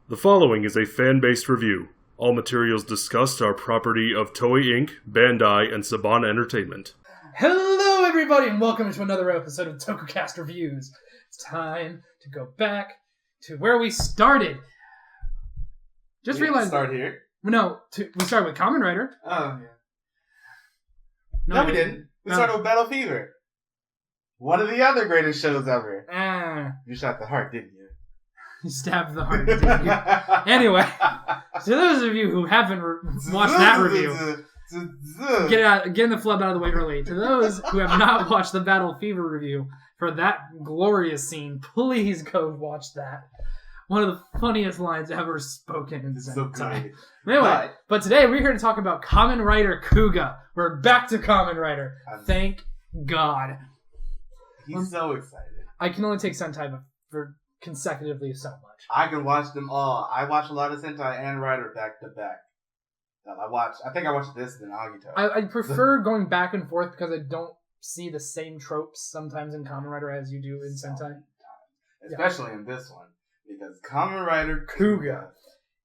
The following is a fan-based review. All materials discussed are property of Toei Inc., Bandai, and Saban Entertainment. Hello everybody and welcome to another episode of Tokucast Reviews. It's time to go back to where we started. Just realized... Start here? No, we started with Kamen Rider. Oh, yeah. No, we didn't. We started with Battle Fever. One of the other greatest shows ever. You shot the heart, didn't you? You stabbed the heart, didn't you? Anyway, to those of you who haven't watched that review, getting the flub out of the way early. To those who have not watched the Battle Fever review for that glorious scene, please go watch that. One of the funniest lines ever spoken in Sentai. Anyway, but today we're here to talk about Kamen Rider Kuuga. We're back to Kamen Rider. Thank God. He's so excited. I can only take Sentai for consecutively so much. I can watch them all. I watch a lot of Sentai and Rider back to back. I think I watched this than Agito. I prefer going back and forth because I don't see the same tropes sometimes in Kamen Rider as you do in Sentai. Especially in this one. Because Kamen Rider Kuuga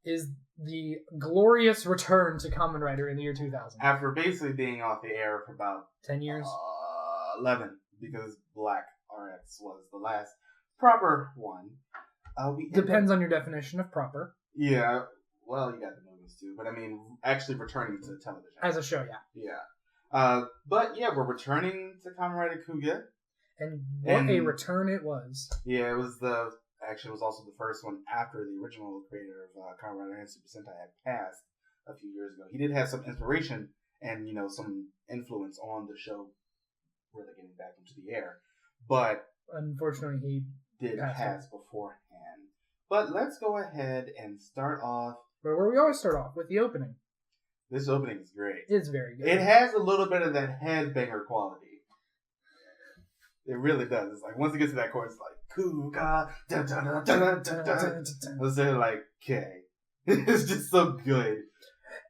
is the glorious return to Kamen Rider in the year 2000. After basically being off the air for about 10 years? 11, because Black RX was the last proper one. Depends on your definition of proper. Yeah, well, you got the movies too, but I mean, actually returning to television. As a show, yeah. Yeah. But yeah, we're returning to Kamen Rider Kuuga. And what a return it was. Yeah, it was also the first one after the original creator of Kamen Rider and Super Sentai had passed a few years ago. He did have some inspiration and, some influence on the show really getting back into the air. But unfortunately, he did pass beforehand. But let's go ahead and start off where we always start off, with the opening. This opening is great. It's very good. It has a little bit of that headbanger quality. It really does. It's like, once it gets to that chorus, it's like, Kuuga, da da da da da da. I was there like, okay. It's just so good.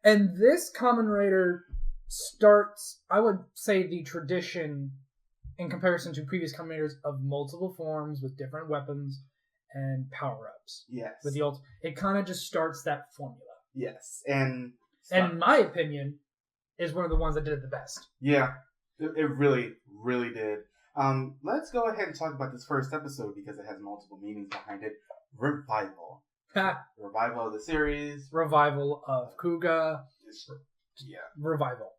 And this Kamen Rider starts, I would say, the tradition in comparison to previous Kamen Riders of multiple forms with different weapons and power-ups. Yes. With the it kind of just starts that formula. Yes. And in my opinion, is one of the ones that did it the best. Yeah. It really, really did. Let's go ahead and talk about this first episode because it has multiple meanings behind it. Revival. Revival of the series. Revival of Kuuga. Yeah. Revival.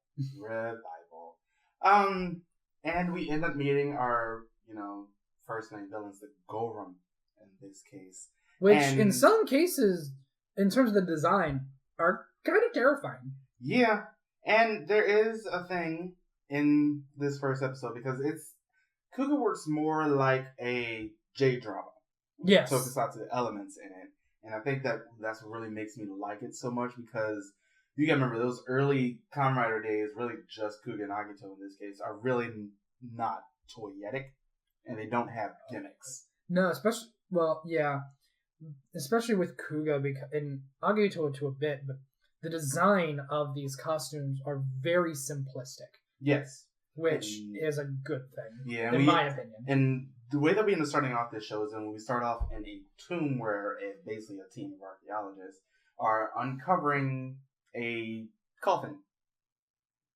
And we end up meeting our, first main villains, the Gorum in this case. Which, in some cases, in terms of the design, are kind of terrifying. Yeah. And there is a thing in this first episode because Kuuga works more like a J-drama. Yes. Tokusatsu elements in it. And I think that's what really makes me like it so much because you gotta remember those early Kamen Rider days, really just Kuuga and Agito in this case, are really not toyetic and they don't have gimmicks. No, especially with Kuuga and Agito to a bit, but the design of these costumes are very simplistic. Yes. Which is a good thing, in my opinion. And the way that we end up starting off this show is when we start off in a tomb where basically a team of archaeologists are uncovering a coffin.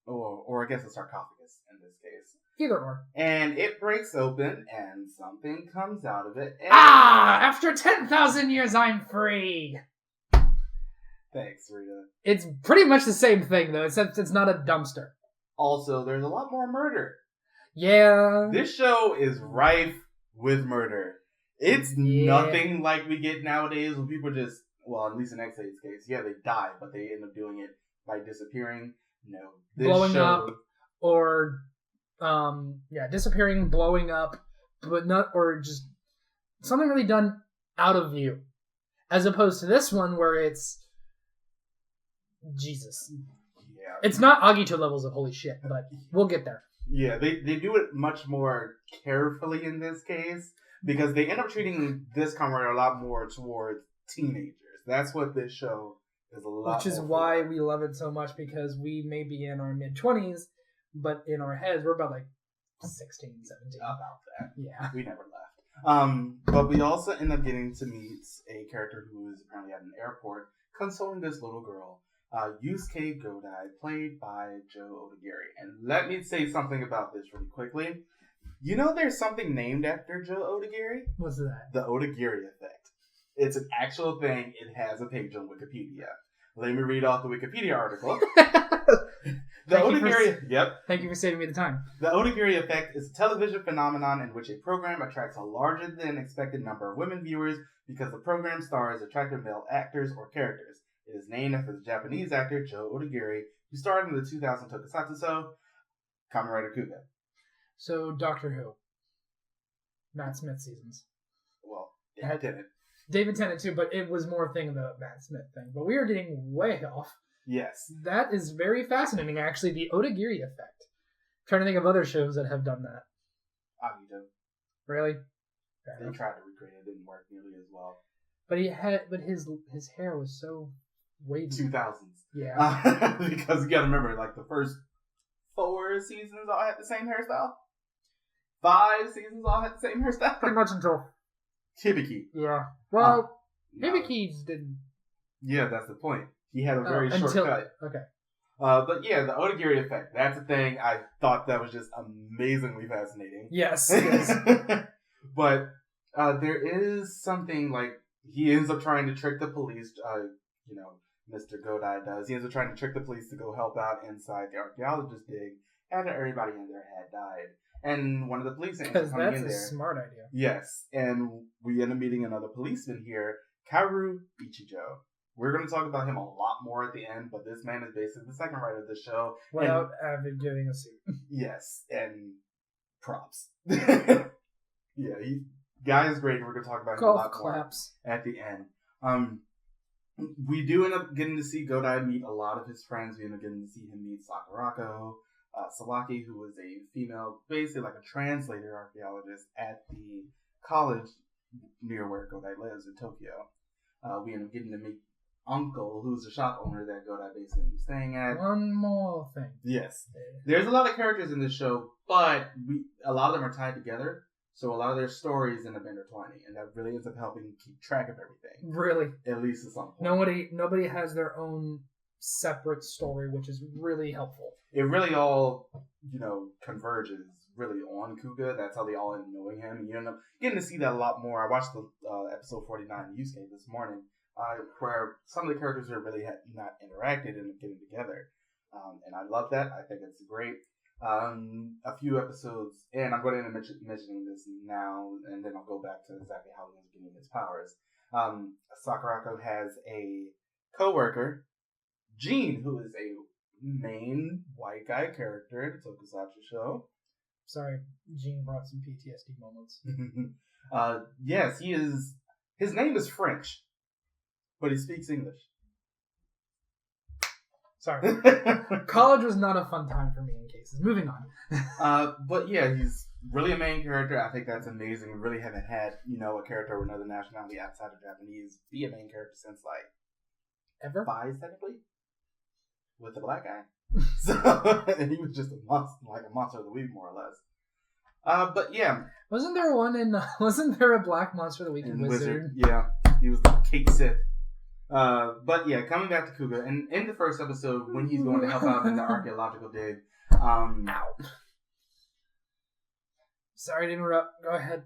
Or I guess a sarcophagus in this case. Either or. And it breaks open and something comes out of it. After 10,000 years I'm free! Thanks, Rita. It's pretty much the same thing though, except it's not a dumpster. Also, there's a lot more murder. Yeah. This show is rife with murder. It's nothing like we get nowadays when people just, well, at least in X8's case, they die, but they end up doing it by disappearing. No. Blowing up, or, disappearing, blowing up, but not, or just something really done out of view. As opposed to this one where it's, Jesus. It's not Agito levels of holy shit, but we'll get there. Yeah, they do it much more carefully in this case because they end up treating this Kamen Rider a lot more towards teenagers. That's what this show is a lot. Which is why we love it so much because we may be in our mid-20s, but in our heads we're about like 16, 17. About that. Yeah. We never left. But we also end up getting to meet a character who is apparently at an airport consoling this little girl, Yusuke Godai, played by Joe Odagiri. And let me say something about this really quickly. You know there's something named after Joe Odagiri? What's that? The Odagiri effect. It's an actual thing. It has a page on Wikipedia. Let me read off the Wikipedia article. Thank you for saving me the time. The Odagiri effect is a television phenomenon in which a program attracts a larger than expected number of women viewers because the program stars attractive male actors or characters. It is named after the Japanese actor Joe Odagiri, who starred in the 2000 Tokusatsu show Kamen Rider Kuuga. So, Doctor Who. Matt Smith seasons. Well, David Tennant. David Tennant too, but it was more a thing the Matt Smith thing. But we are getting way off. Yes. That is very fascinating, actually, the Odagiri effect. I'm trying to think of other shows that have done that. Agito. Really? They tried to recreate it. It didn't work nearly as well. But his hair was so wavy. 2000s. Yeah. Because you gotta remember, like, the first 4 seasons all had the same hairstyle. 5 seasons all had the same hairstyle. Pretty much until Hibiki. Yeah. Well, no. Hibiki's didn't. Yeah, that's the point. He had a very short cut. Okay. But yeah, the Odagiri effect. That's a thing. I thought that was just amazingly fascinating. Yes. But there is something like he ends up trying to trick the police. Mr. Godai does. He ends up trying to trick the police to go help out inside the archaeologist dig after everybody in there had died. And one of the police ends up coming in there. Because that's a smart idea. Yes, and we end up meeting another policeman here, Kaoru Ichijo. We're going to talk about him a lot more at the end, but this man is basically the second writer of the show. Without having getting a suit. Yes, and props. Yeah, guy is great. We're going to talk about him a lot more at the end. We do end up getting to see Godai meet a lot of his friends. We end up getting to see him meet Sakurako Sawaki, who was a female, basically like a translator archaeologist at the college near where Godai lives in Tokyo. We end up getting to meet Uncle, who's the shop owner that Godai basically was staying at. One more thing. Yes. There's a lot of characters in this show, but a lot of them are tied together. So a lot of their stories end up intertwining, and that really ends up helping keep track of everything. Really? At least at some point. Nobody has their own separate story, which is really helpful. It really all, converges really on Kuuga. That's how they all end up knowing him. And you end up getting to see that a lot more. I watched the episode 49 Yusuke this morning, where some of the characters that really had not interacted end up getting together. And I love that. I think it's great. A few episodes, and I'm going to end up mentioning this now, and then I'll go back to exactly how he's getting his powers. Sakurako has a co-worker, Gene, who is a main white guy character in the Tokusatsu show. Sorry, Gene brought some PTSD moments. Yes, he is. His name is French, but he speaks English. Sorry. College was not a fun time for me in cases. Moving on. But yeah, he's really a main character. I think that's amazing. We really haven't had, a character with another nationality outside of Japanese be a main character since, ever? 5, technically? With the black guy. So, and he was just a monster of the week, more or less. But yeah. Wasn't there a black monster of the week in Wizard? Yeah. He was the Cake Sith. But yeah, coming back to Kuuga, and in the first episode, when he's going to help out in the archaeological dig, Ow. Sorry to interrupt. Go ahead.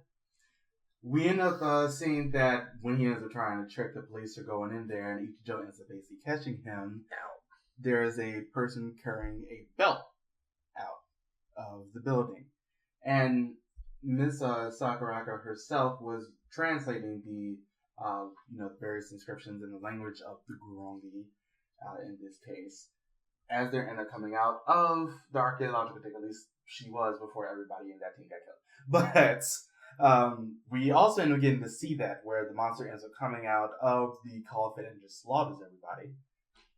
We end up seeing that when he ends up trying to trick the police for going in there, and Ichijo ends up basically catching him, there is a person carrying a belt out of the building. And Miss Sakurako herself was translating the various inscriptions in the language of the Gurongi, in this case, as they end up coming out of the archaeological dig. At least she was before everybody in that team got killed. But we also end up getting to see that, where the monster ends up coming out of the caliphate and just slaughters everybody.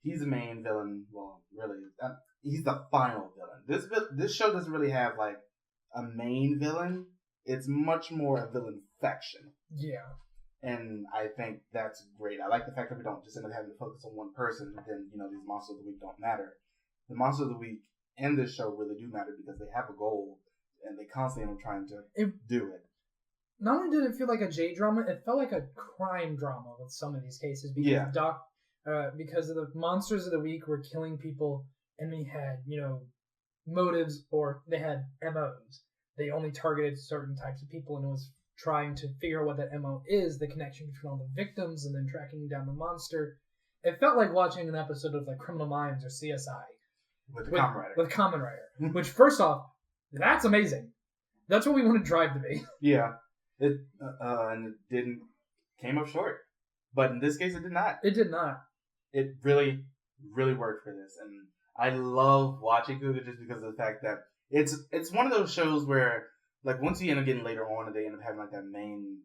He's the main villain. Well, really, he's the final villain. This show doesn't really have a main villain. It's much more a villain faction. Yeah. And I think that's great. I like the fact that we don't just end up having to focus on one person, and then, these monsters of the week don't matter. The monsters of the week in this show really do matter because they have a goal, and they constantly end up trying to do it. not only did it feel like a J-drama, it felt like a crime drama with some of these cases because because of the monsters of the week were killing people, and they had, motives, or they had MOs. They only targeted certain types of people, and it was trying to figure out what that MO is, the connection between all the victims, and then tracking down the monster. It felt like watching an episode of like Criminal Minds or CSI. With Kamen Rider. With Kamen Rider. Which, first off, that's amazing. That's what we want to drive to be. Yeah. And it came up short. But in this case, it did not. It did not. It really, really worked for this. And I love watching Kuuga just because of the fact that it's one of those shows where, like, once you end up getting later on and they end up having, like, that main,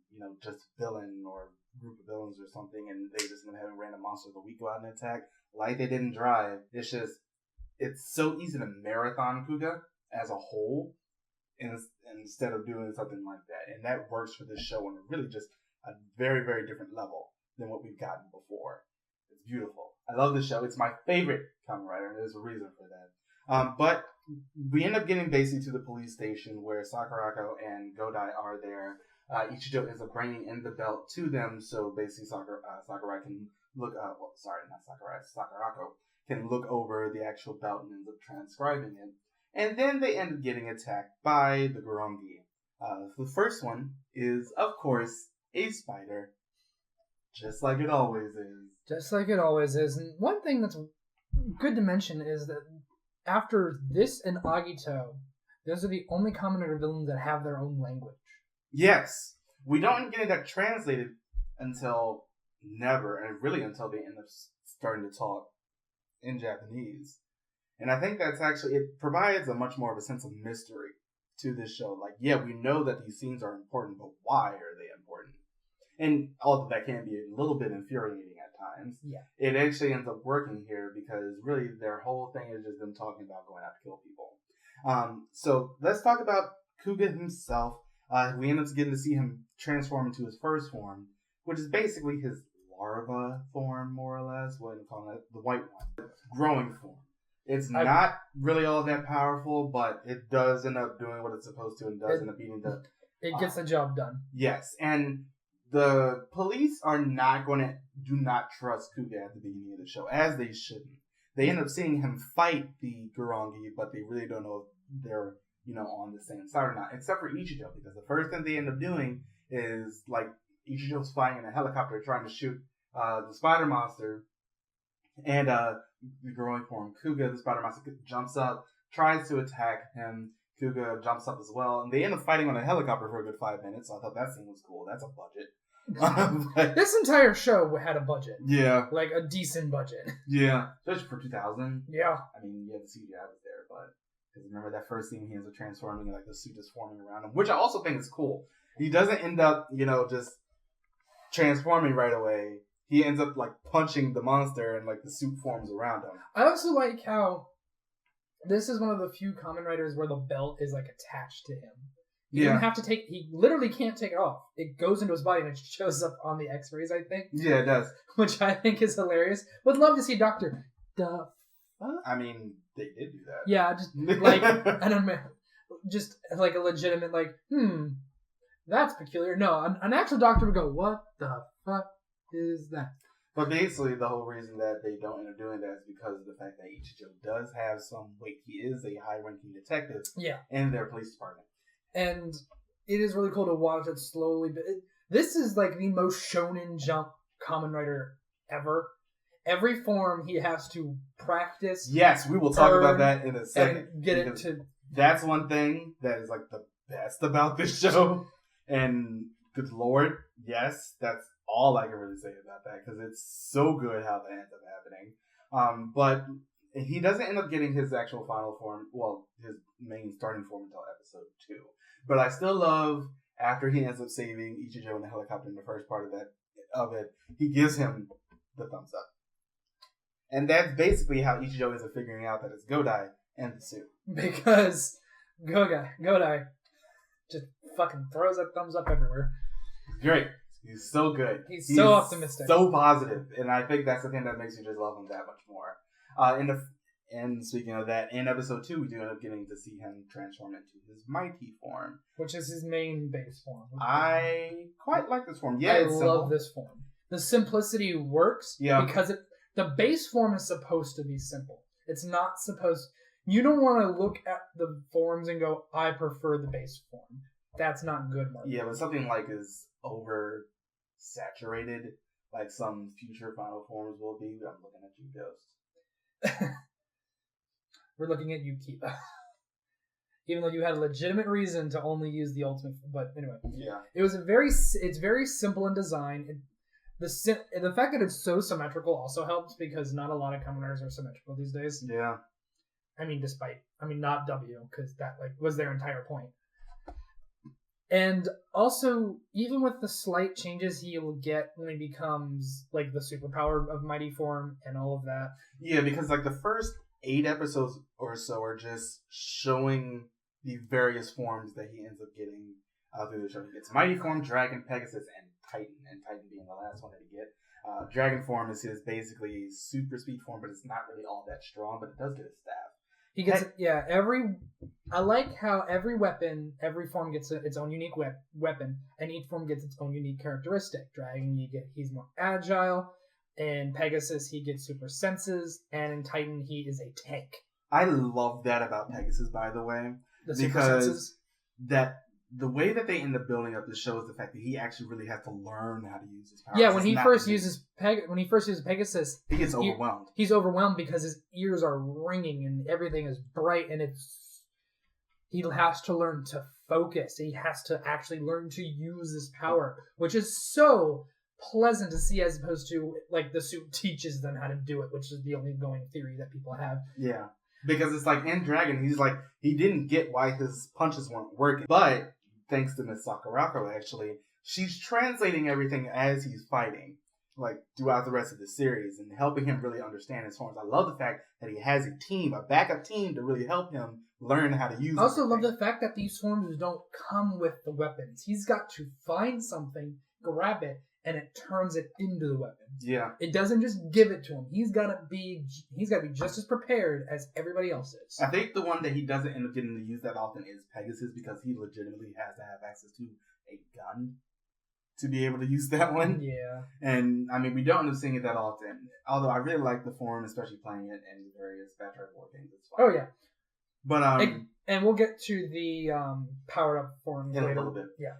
just villain or group of villains or something, and they just end up having random monsters of the week go out and attack, like they did in Drive. It's so easy to marathon Kuuga as a whole instead of doing something like that. And that works for this show on really just a very, very different level than what we've gotten before. It's beautiful. I love this show. It's my favorite Kamen Rider, and there's a reason for that. But we end up getting basically to the police station where Sakurako and Godai are there. Ichijo ends up bringing in the belt to them, so basically Sakurai can look Sakurako can look over the actual belt and ends up transcribing it. And then they end up getting attacked by the Gorongi. The first one is, of course, a spider. Just like it always is. Just like it always is. And one thing that's good to mention is that after this and Agito, those are the only Kamen Rider villains that have their own language. Yes. We don't get that translated until never, and really until they end up starting to talk in Japanese. And I think that's actually, it provides a much more of a sense of mystery to this show. Like, yeah, we know that these scenes are important, but why are they important? And although that can be a little bit infuriating at times, it actually ends up working here because really their whole thing is just them talking about going out to kill people. So let's talk about Kuuga himself. We end up getting to see him transform into his first form, which is basically his larva form, more or less. What do you call it? The white one. Growing form. It's not really all that powerful, but it does end up doing what it's supposed to and does end up beating the... It gets the job done. Yes, and the police do not trust Kuuga at the beginning of the show, as they shouldn't. They end up seeing him fight the Gorongi, but they really don't know if they're, on the same side or not, except for Ichijo, because the first thing they end up doing is, like, Ichijo's flying in a helicopter trying to shoot the spider monster, and the growing form Kuuga, the spider monster, jumps up, tries to attack him. Kuuga jumps up as well, and they end up fighting on a helicopter for a good 5 minutes, so I thought that scene was cool. That's a budget. This entire show had a budget. Yeah. Like, a decent budget. Yeah. Especially for 2000. Yeah. I mean, yeah, the CGI was there, but... Because remember that first scene, he ends up transforming, and, like, the suit is forming around him, which I also think is cool. He doesn't end up, just transforming right away. He ends up, like, punching the monster, and, like, the suit forms around him. I also like how this is one of the few Kamen Riders where the belt is, like, attached to him. He doesn't have to he literally can't take it off. It goes into his body and it shows up on the x-rays, I think. Yeah, it does. Which I think is hilarious. Would love to see Dr. Duff. I mean, they did do that. Yeah, just like, I don't know, just like a legitimate, like, that's peculiar. No, an actual doctor would go, what the fuck is that? But basically, the whole reason that they don't end up doing that is because of the fact that Ichijo does have some weight. He is a high-ranking detective in their police department. And it is really cool to watch it slowly. But this is like the most shonen jump Kamen Rider ever. Every form he has to practice. Yes, we will talk about that in a second. And get it to... That's one thing that is like the best about this show. And good lord, yes, that's all I can really say about that. Because it's so good how that ends up happening. But he doesn't end up getting his actual final form, well, his main starting form until episode 2. But I still love, after he ends up saving Ichijo in the helicopter in the first part of it, he gives him the thumbs up. And that's basically how Ichijo is figuring out that it's Godai and the suit. Because Godai just fucking throws that thumbs up everywhere. Great. He's so good. He's so optimistic. So positive. And I think that's the thing that makes you just love him that much more. And speaking of that, in episode 2, we do end up getting to see him transform into his mighty form, which is his main base form. I quite like this form. Yeah, I it's love simple. this form. The simplicity works because the base form is supposed to be simple. It's not supposed. You don't want to look at the forms and go, "I prefer the base form." That's not good marketing. Yeah, but something like is over saturated, like some future final forms will be. I'm looking at you, Ghost. We're looking at you, Kiba. Even though you had a legitimate reason to only use the ultimate, but anyway, yeah, it's very simple in design. The fact that it's so symmetrical also helps because not a lot of Kamen Riders are symmetrical these days. Yeah, not W because that was their entire point. And also, even with the slight changes he'll get when he becomes like the superpower of Mighty Form and all of that. Yeah, because like the first 8 episodes or so are just showing the various forms that he ends up getting through the show. He gets Mighty Form, Dragon, Pegasus, and Titan being the last one that he get. Dragon Form is his basically super speed form, but it's not really all that strong, but it does get a staff. He gets I like how every form gets its own unique weapon, and each form gets its own unique characteristic. Dragon, he's more agile. In Pegasus, he gets super senses, and in Titan, he is a tank. I love that about Pegasus, by the way, the super senses. The way that they end up building up the show is the fact that he actually really has to learn how to use his powers. Yeah, when he first uses Pegasus, he gets overwhelmed. He's overwhelmed because his ears are ringing and everything is bright, and he has to learn to focus. He has to actually learn to use his power, which is so pleasant to see as opposed to like the suit teaches them how to do it, which is the only going theory that people have. Yeah, because it's like in Dragon, he's like he didn't get why his punches weren't working, but thanks to Miss Sakurako, actually, she's translating everything as he's fighting, like throughout the rest of the series, and helping him really understand his forms. I love the fact that he has a backup team to really help him learn how to use. I also love the fact that these forms don't come with the weapons. He's got to find something, grab it, and it turns it into the weapon. Yeah. It doesn't just give it to him. He's got to be just as prepared as everybody else is. I think the one that he doesn't end up getting to use that often is Pegasus, because he legitimately has to have access to a gun to be able to use that one. Yeah. And I mean, we don't end up seeing it that often. Although I really like the form, especially playing it in various Battle War games. It's fun. Oh yeah. But and we'll get to the powered up form in later. A little bit. Yeah.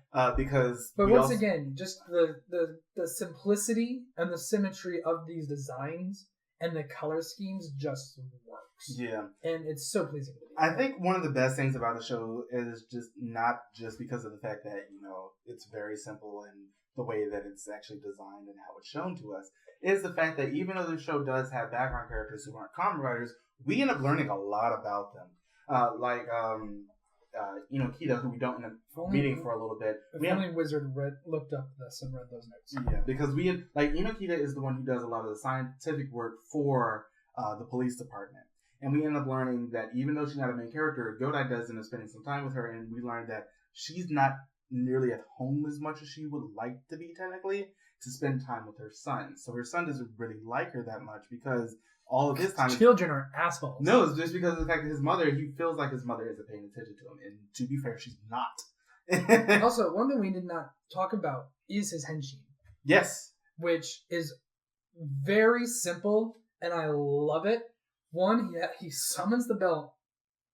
But once again, just the simplicity and the symmetry of these designs and the color schemes just works. Yeah. And it's so pleasing to me. I think one of the best things about the show is just not just because of the fact that, it's very simple and the way that it's actually designed and how it's shown to us, is the fact that even though the show does have background characters who aren't Kamen Riders, we end up learning a lot about them. Like Kita, who we don't end up meeting for a little bit. If only Wizard looked up this and read those notes. Yeah, because Kita is the one who does a lot of the scientific work for the police department. And we end up learning that even though she's not a main character, Godai does end up spending some time with her, and we learned that she's not nearly at home as much as she would like to be, technically, to spend time with her son. So her son doesn't really like her that much because all of his time... Children are assholes. No, it's just because of the fact that he feels like his mother isn't paying attention to him. And to be fair, she's not. Also, one thing we did not talk about is his henshin. Yes. Which is very simple, and I love it. One, he summons the belt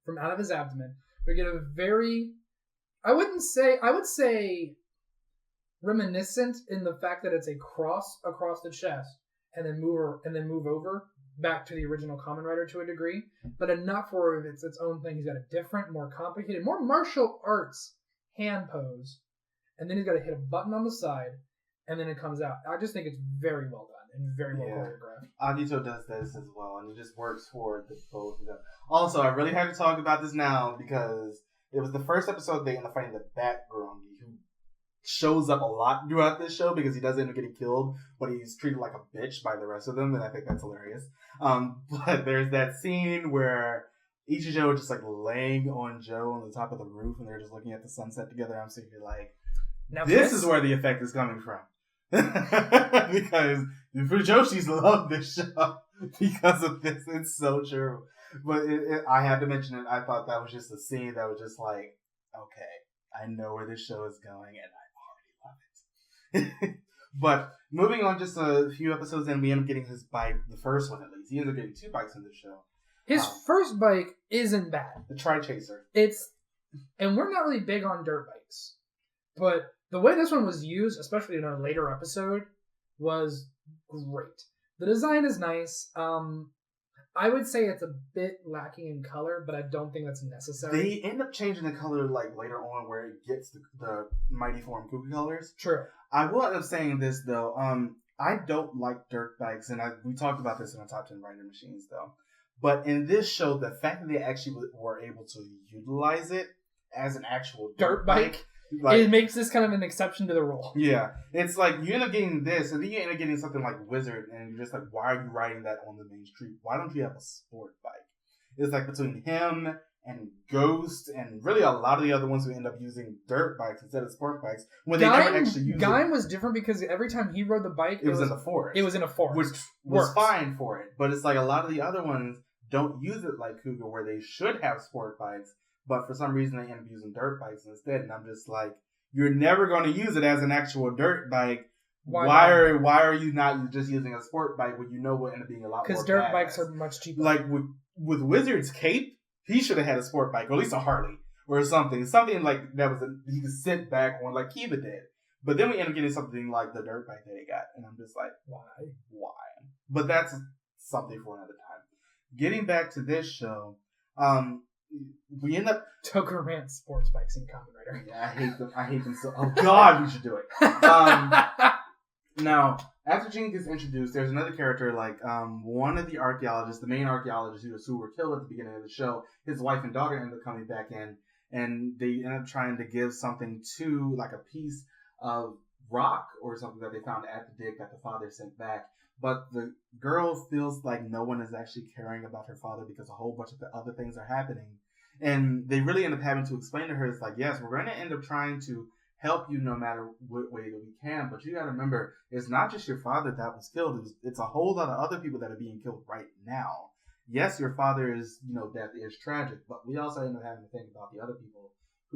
from out of his abdomen. We get a very... I would say reminiscent in the fact that it's a cross across the chest and then move over back to the original Kamen Rider to a degree, but enough for it's its own thing. He's got a different, more complicated, more martial arts hand pose, and then he's got to hit a button on the side, and then it comes out. I just think it's very well done and very well choreographed. Agito does this as well, and it just works for the both of them. Also, I really have to talk about this now because it was the first episode they end up fighting the Bat-Grongi, who shows up a lot throughout this show because he doesn't end up getting killed, but he's treated like a bitch by the rest of them, and I think that's hilarious. But there's that scene where Ichijo is just like laying on Joe on the top of the roof, and they're just looking at the sunset together. I'm sitting here like, now this is where the effect is coming from. Because the Fujoshi's love this show because of this. It's so true. But I had to mention it. I thought that was just a scene that was just like, okay, I know where this show is going, and I already love it. But moving on just a few episodes in, we end up getting his bike, the first one at least. He ends up getting 2 bikes in this show. His first bike isn't bad. The Tri-Chaser. And we're not really big on dirt bikes, but the way this one was used, especially in a later episode, was great. The design is nice. I would say it's a bit lacking in color, but I don't think that's necessary. They end up changing the color like later on where it gets the Mighty Form Kuuga colors. True. I will end up saying this though. I don't like dirt bikes, and we talked about this in our top 10 rider machines though. But in this show, the fact that they actually were able to utilize it as an actual dirt bike, like, it makes this kind of an exception to the rule. Yeah, it's like you end up getting this, and then you end up getting something like Wizard, and you're just like, why are you riding that on the main street? Why don't you have a sport bike? It's like between him and Ghost, and really a lot of the other ones who end up using dirt bikes instead of sport bikes when they never actually use it. Gaim was different because every time he rode the bike, it was in the forest. It was in a forest, which was fine for it. But it's like a lot of the other ones don't use it like Kuuga, where they should have sport bikes, but for some reason they end up using dirt bikes instead. And I'm just like, you're never going to use it as an actual dirt bike. Why are you not just using a sport bike when you know will end up being a lot more because dirt bikes are much cheaper. Like with Wizard's cape, he should have had a sport bike, or at least a Harley or something like that was he could sit back on like Kiba did. But then we end up getting something like the dirt bike that he got, and I'm just like, why? But that's something for another time. Getting back to this show, we end up Tokucast sports bikes in Kamen Rider. Yeah, I hate them so. Oh God, we should do it. Now, after Jin gets introduced, there's another character like one of the archaeologists, the main archaeologists who were killed at the beginning of the show. His wife and daughter end up coming back in, and they end up trying to give something to like a piece of rock or something that they found at the dig that the father sent back. But the girl feels like no one is actually caring about her father because a whole bunch of other things are happening. And they really end up having to explain to her, it's like, yes, we're going to end up trying to help you no matter what way that we can. But you got to remember, it's not just your father that was killed. It's a whole lot of other people that are being killed right now. Yes, your father's death is tragic, but we also end up having to think about the other people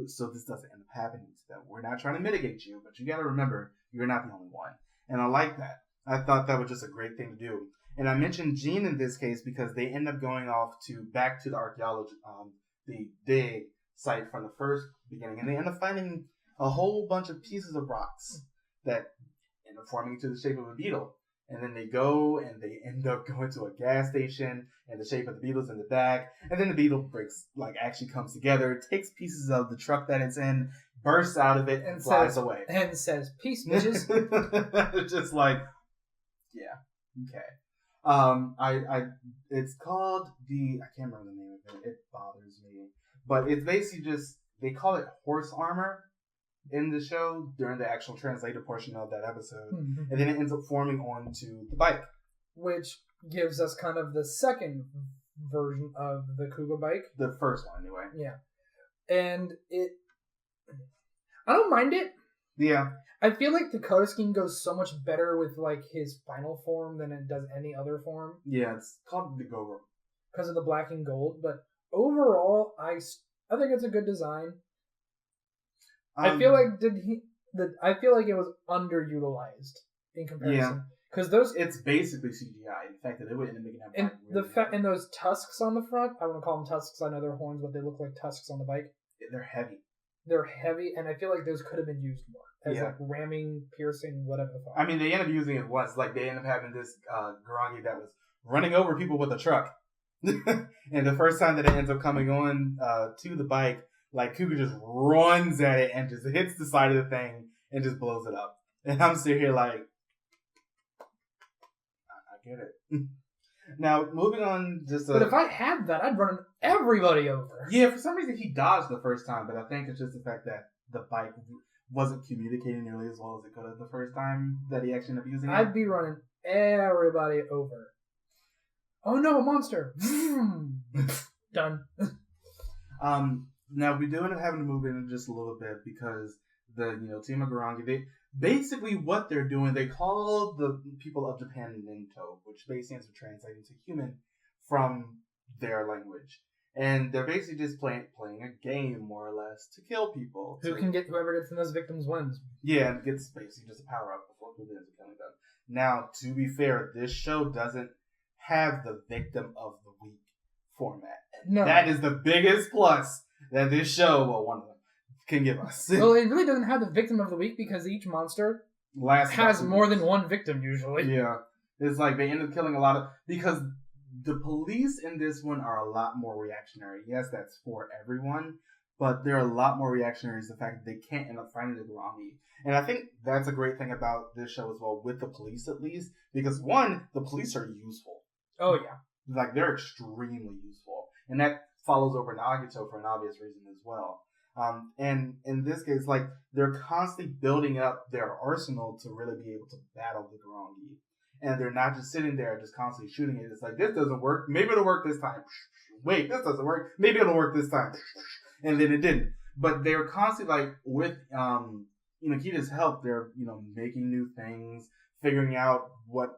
so this doesn't end up happening to them. We're not trying to mitigate you, but you got to remember, you're not the only one. And I like that. I thought that was just a great thing to do. And I mentioned Gene in this case because they end up going off back to the archaeology, the dig site from the first beginning. And they end up finding a whole bunch of pieces of rocks that end up forming into the shape of a beetle. And then they go and they end up going to a gas station and the shape of the beetle's in the back. And then the beetle actually comes together, takes pieces of the truck that it's in, bursts out of it, and flies away. And says, "Peace, bitches." Just like, yeah, okay. It's called I can't remember the name of it. It bothers me. But it's basically they call it horse armor in the show during the actual translated portion of that episode. Mm-hmm. And then it ends up forming onto the bike. Which gives us kind of the second version of the Kuuga bike. The first one, anyway. Yeah. And I don't mind it. Yeah. I feel like the color scheme goes so much better with like his final form than it does any other form. Yeah, it's called the Go because of the black and gold. But overall, I think it's a good design. I feel like I feel like it was underutilized in comparison because it's basically CGI. In fact, that they wouldn't make it. And those tusks on the front, I want to call them tusks. I know they're horns, but they look like tusks on the bike. They're heavy. They're heavy, and I feel like those could have been used more as like ramming, piercing, whatever the fuck. I mean, they end up using it once. Like they end up having this Garangi that was running over people with a truck, and the first time that it ends up coming on to the bike, like Kuuga just runs at it and just hits the side of the thing and just blows it up. And I'm sitting here like, I get it. Now, moving on, but if I had that, I'd run everybody over. Yeah, for some reason he dodged the first time, but I think it's just the fact that the bike wasn't communicating nearly as well as it could have the first time that he actually ended up using it. I'd be running everybody over. Oh no, a monster! Done. Now we do end up having to move in just a little bit because the team of Garangi, basically what they're doing, they call the people of Japan Ninto, which basically stands for translating to human from their language. And they're basically just playing a game, more or less, to kill people. Whoever gets the most victims wins. Yeah, and gets basically just a power up before Kuuga ends up killing them. Now, to be fair, this show doesn't have the victim of the week format. No. That is the biggest plus that this show, well, one of them, can give us. Well, it really doesn't have the victim of the week because each monster has more than one victim usually. Yeah. It's like they end up killing a lot of... Because the police in this one are a lot more reactionary. Yes, that's for everyone, but they're a lot more reactionary to the fact that they can't end up finding the Gurrangi. And I think that's a great thing about this show as well, with the police at least, because one, the police are useful. Oh, yeah. Like, they're extremely useful. And that follows over in Agito for an obvious reason as well. And in this case, like, they're constantly building up their arsenal to really be able to battle the Gurrangi. And they're not just sitting there just constantly shooting it. It's like, this doesn't work. Maybe it'll work this time. Wait, this doesn't work. Maybe it'll work this time. And then it didn't. But they're constantly, like, with Kita's help, they're, making new things, figuring out what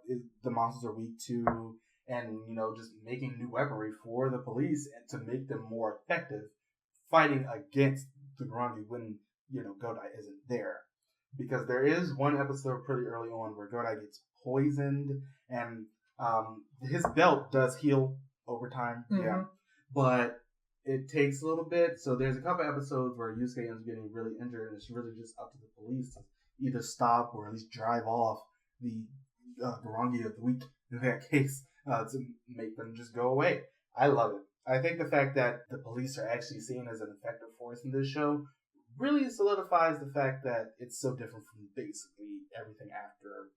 the monsters are weak to, and, just making new weaponry for the police and to make them more effective fighting against the Gurrangi when, Godai isn't there. Because there is one episode pretty early on where Godai gets poisoned, and his belt does heal over time, yeah, but it takes a little bit. So there's a couple episodes where Yusuke ends up getting really injured, and it's really just up to the police to either stop or at least drive off the Gurrangi of the week in that case, to make them just go away. I love it. I think the fact that the police are actually seen as an effective force in this show really solidifies the fact that it's so different from basically everything after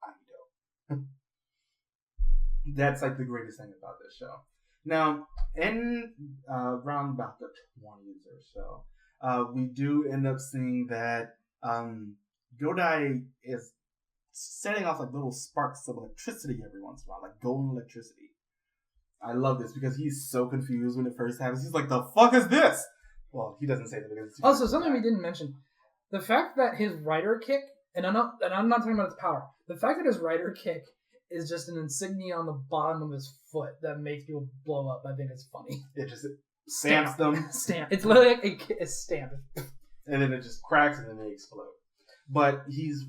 Agito. That's like the greatest thing about this show. Now, in around about the 20s or so, we do end up seeing that Godai is setting off like little sparks of electricity every once in a while, like golden electricity. I love this because he's so confused when it first happens. He's like, the fuck is this? Well, he doesn't say that because it's also something we didn't mention. The fact that his rider kick, and I'm not talking about his power, the fact that his rider kick is just an insignia on the bottom of his foot that makes people blow up, I think is funny. It just stamps them. Stamp. It's literally like a stamp. And then it just cracks and then they explode. But he's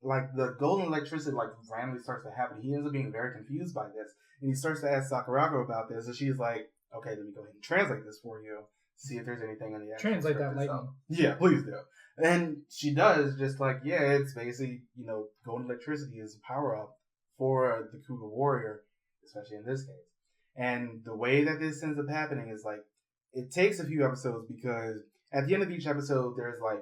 like, the golden electricity like randomly starts to happen. He ends up being very confused by this. And he starts to ask Sakurako about this. And she's like, okay, let me go ahead and translate this for you. See if there's anything in the actual translate that lightning. Yeah, please do. And she does, just like, yeah, it's basically, golden electricity is a power up for the Kuuga warrior, especially in this case. And the way that this ends up happening is like, it takes a few episodes because at the end of each episode, there's like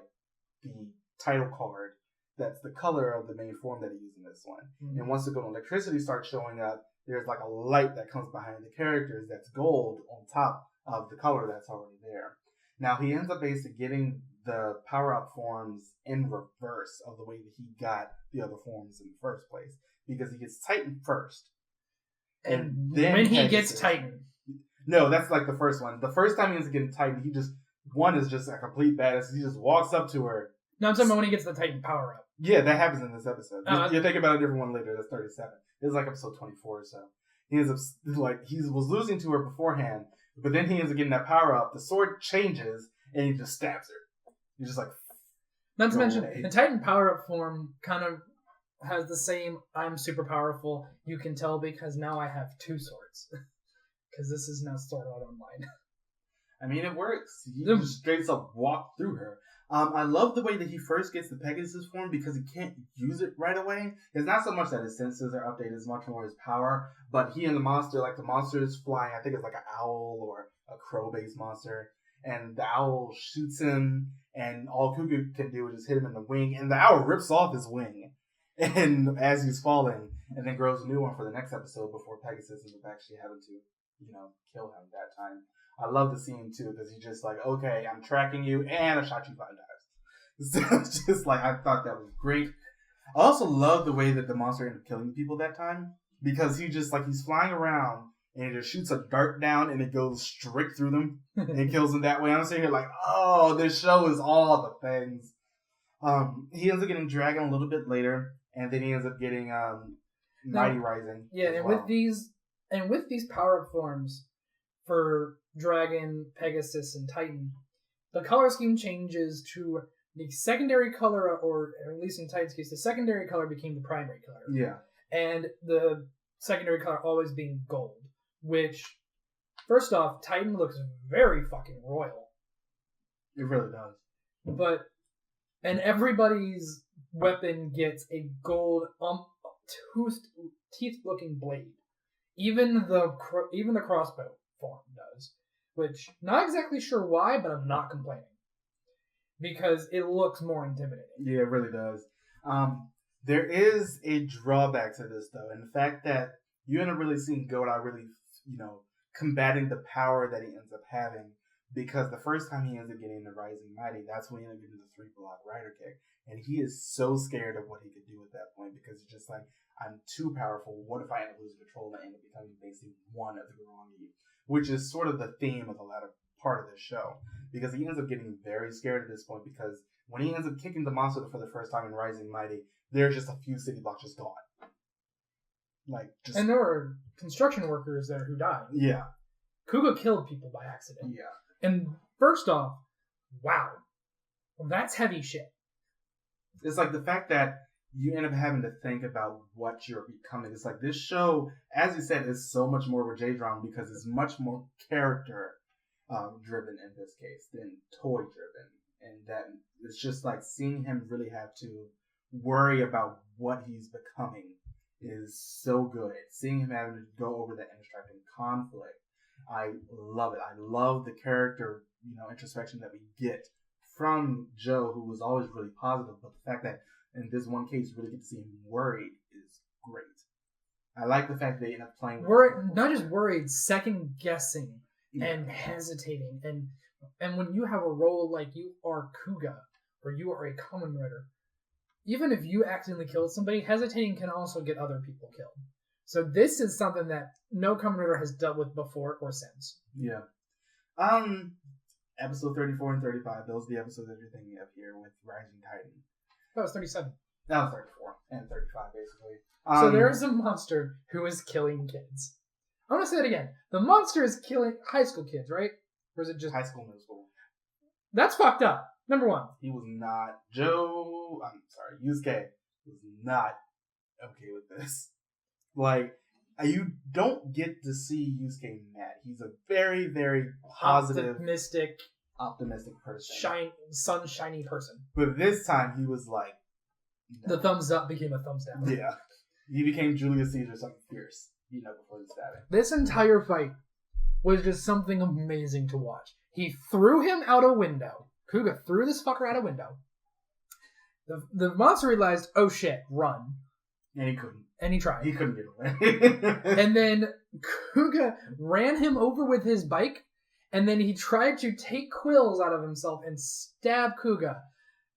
the title card that's the color of the main form that he used in this one. Mm-hmm. And once the golden electricity starts showing up, there's like a light that comes behind the characters that's gold on top of the color that's already there. Now, he ends up basically getting the power-up forms in reverse of the way that he got the other forms in the first place. Because he gets Titan first. And then when he gets Titan. No, that's like the first one. The first time he ends up getting Titan, one is just a complete badass. He just walks up to her. No, I'm talking about when he gets the Titan power-up. Yeah, that happens in this episode. You're thinking about a different one later. That's 37. This is like episode 24 or so. He ends up, like, he was losing to her beforehand, but then he ends up getting that power up. The sword changes, and he just stabs her. He's just like... Not to mention, the Titan power-up form kind of has the same, I'm super powerful, you can tell because now I have two swords. Because this is now Sword Art Online. I mean, it works. He just straight up walk through her. I love the way that he first gets the Pegasus form because he can't use it right away. It's not so much that his senses are updated, it's much more his power. But he and the monster, like the monster is flying, I think it's like an owl or a crow-based monster. And the owl shoots him, and all Kuuga can do is just hit him in the wing. And the owl rips off his wing and as he's falling, and then grows a new one for the next episode before Pegasus ends up actually having to, kill him that time. I love the scene too because he's just like, okay, I'm tracking you, and I shot you 5 times. So it's just like, I thought that was great. I also love the way that the monster ended up killing people that time because he just like, he's flying around and he just shoots a dart down and it goes straight through them and kills them that way. I'm sitting here like, oh, this show is all the things. He ends up getting Dragon a little bit later, and then he ends up getting Mighty Rising. Yeah, and with these power-up forms, for Dragon, Pegasus, and Titan, the color scheme changes to the secondary color, or at least in Titan's case, the secondary color became the primary color. Yeah. And the secondary color always being gold, which, first off, Titan looks very fucking royal. It really does. And everybody's weapon gets a gold, teeth-looking blade. Even the crossbow form does, which not exactly sure why, but I'm not complaining because it looks more intimidating. Yeah, it really does. There is a drawback to this though, and the fact that you end up really seeing Godai really, combating the power that he ends up having. Because the first time he ends up getting the Rising Mighty, that's when he ends up getting the 3-block rider kick. And he is so scared of what he could do at that point because it's just like, I'm too powerful. What if I end up losing control and end up becoming basically one of the Garangi? Which is sort of the theme of the latter part of the show. Because he ends up getting very scared at this point because when he ends up kicking the monster for the first time in Rising Mighty, there's just a few city blocks just gone. And there were construction workers there who died. Yeah. Kuuga killed people by accident. Yeah. And first off, wow. Well, that's heavy shit. It's like the fact that you end up having to think about what you're becoming. It's like this show, as you said, is so much more of a J-drama because it's much more character driven in this case than toy driven. And that it's just like seeing him really have to worry about what he's becoming is so good. Seeing him having to go over that introspective conflict, I love it. I love the character, introspection that we get from Joe, who was always really positive, but the fact that in this one case you really get to see him worried is great. I like the fact that they end up playing with not just worried, second guessing and hesitating, and when you have a role like you are Kuuga or you are a Kamen Rider, even if you accidentally killed somebody, hesitating can also get other people killed. So this is something that no Kamen Rider has dealt with before or since. Yeah. Episode 34 and 35, those are the episodes that you're thinking of here with Rising Titan. That was 37. That was 34 and 35, basically. So there is a monster who is killing kids. I'm going to say it again. The monster is killing high school kids, right? Or is it just... High school, middle school. That's fucked up. Number one. He was not... Yusuke was not okay with this. Like, you don't get to see Yusuke mad. He's a very, very positive... Optimistic person. Sunshiny person. But this time, he was like... No. The thumbs up became a thumbs down. Yeah. He became Julius Caesar, something fierce, before the stabbing. This entire fight was just something amazing to watch. He threw him out a window. Kuuga threw this fucker out a window. The monster realized, oh shit, run. And he couldn't. And he tried. He couldn't get away. And then Kuuga ran him over with his bike, and then he tried to take quills out of himself and stab Kuuga.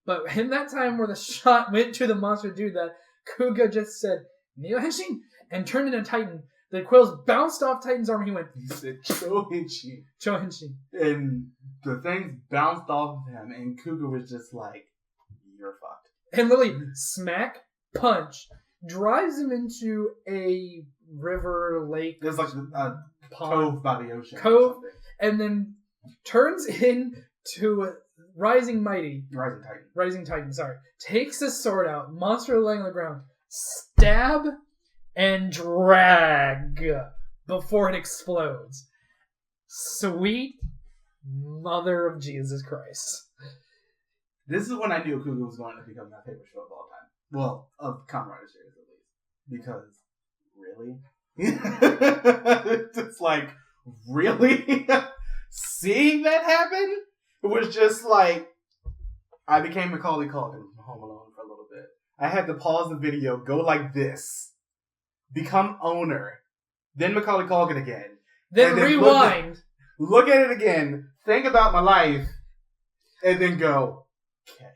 But in that time where the shot went to the monster dude, that Kuuga just said, Neo Henshin, and turned into Titan. The quills bounced off Titan's arm. He went, he said, Cho Henshin. Cho Henshin. And the things bounced off of him, and Kuuga was just like, you're fucked. And literally, smack, punch, drives him into a river, lake. There's like a cove by the ocean. Cove, and then turns into Rising Titan, sorry. Takes the sword out, monster laying on the ground, stab and drag before it explodes. Sweet mother of Jesus Christ. This is when I knew Kuuga was going to become my favorite show of all time. Well, of Kamen Rider series at least. Because, really? It's like, really? Seeing that happen? It was just like, I became Macaulay Culkin from Home Alone for a little bit. I had to pause the video, go like this, become owner, then Macaulay Culkin again. Then rewind. Look at it again, think about my life, and then go, okay.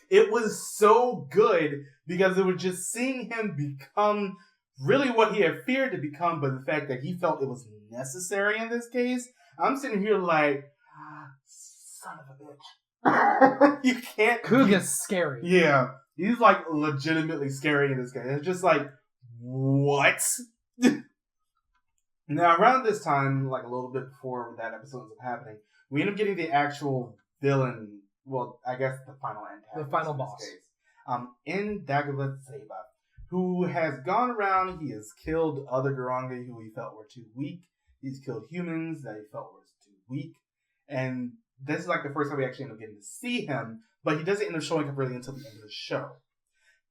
It was so good because it was just seeing him become really what he had feared to become, but the fact that he felt it was necessary in this case. I'm sitting here like, son of a bitch. You can't. Kuuga's scary. Yeah. He's like legitimately scary in this game. It's just like, what? Now, around this time, like a little bit before that episode ends up happening, we end up getting the actual villain. Well, I guess the final antagonist. The final boss. Case. In Dagobah Seba, who has gone around. He has killed other Garangi who he felt were too weak. He's killed humans that he felt were too weak. And this is like the first time we actually end up getting to see him, but he doesn't end up showing up really until the end of the show.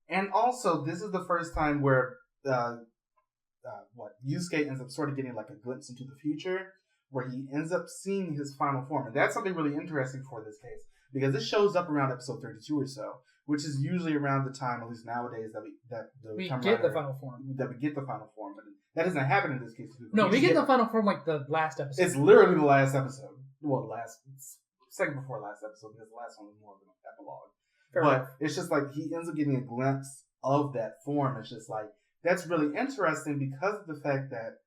And also, this is the first time where Yusuke ends up sort of getting like a glimpse into the future, where he ends up seeing his final form. And that's something really interesting for this case, because this shows up around episode 32 or so, which is usually around the time, at least nowadays, we get the final form. That we get the final form, but that doesn't happen in this case. No, we get the final form like the last episode. It's literally the last episode. Well, second before last episode, because the last one was more of an epilogue. But it's just like he ends up getting a glimpse of that form. It's just like, that's really interesting because of the fact that,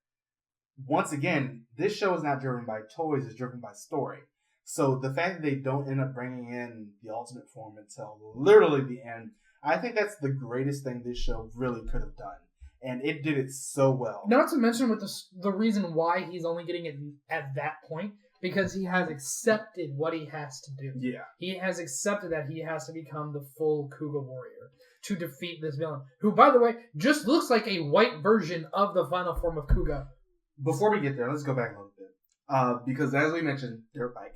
once again, this show is not driven by toys, it's driven by story. So the fact that they don't end up bringing in the ultimate form until literally the end, I think that's the greatest thing this show really could have done. And it did it so well. Not to mention with the reason why he's only getting it at that point, because he has accepted what he has to do. Yeah. He has accepted that he has to become the full Kuuga warrior to defeat this villain, who, by the way, just looks like a white version of the final form of Kuuga. Before we get there, let's go back a little bit. Because as we mentioned, dirt bike.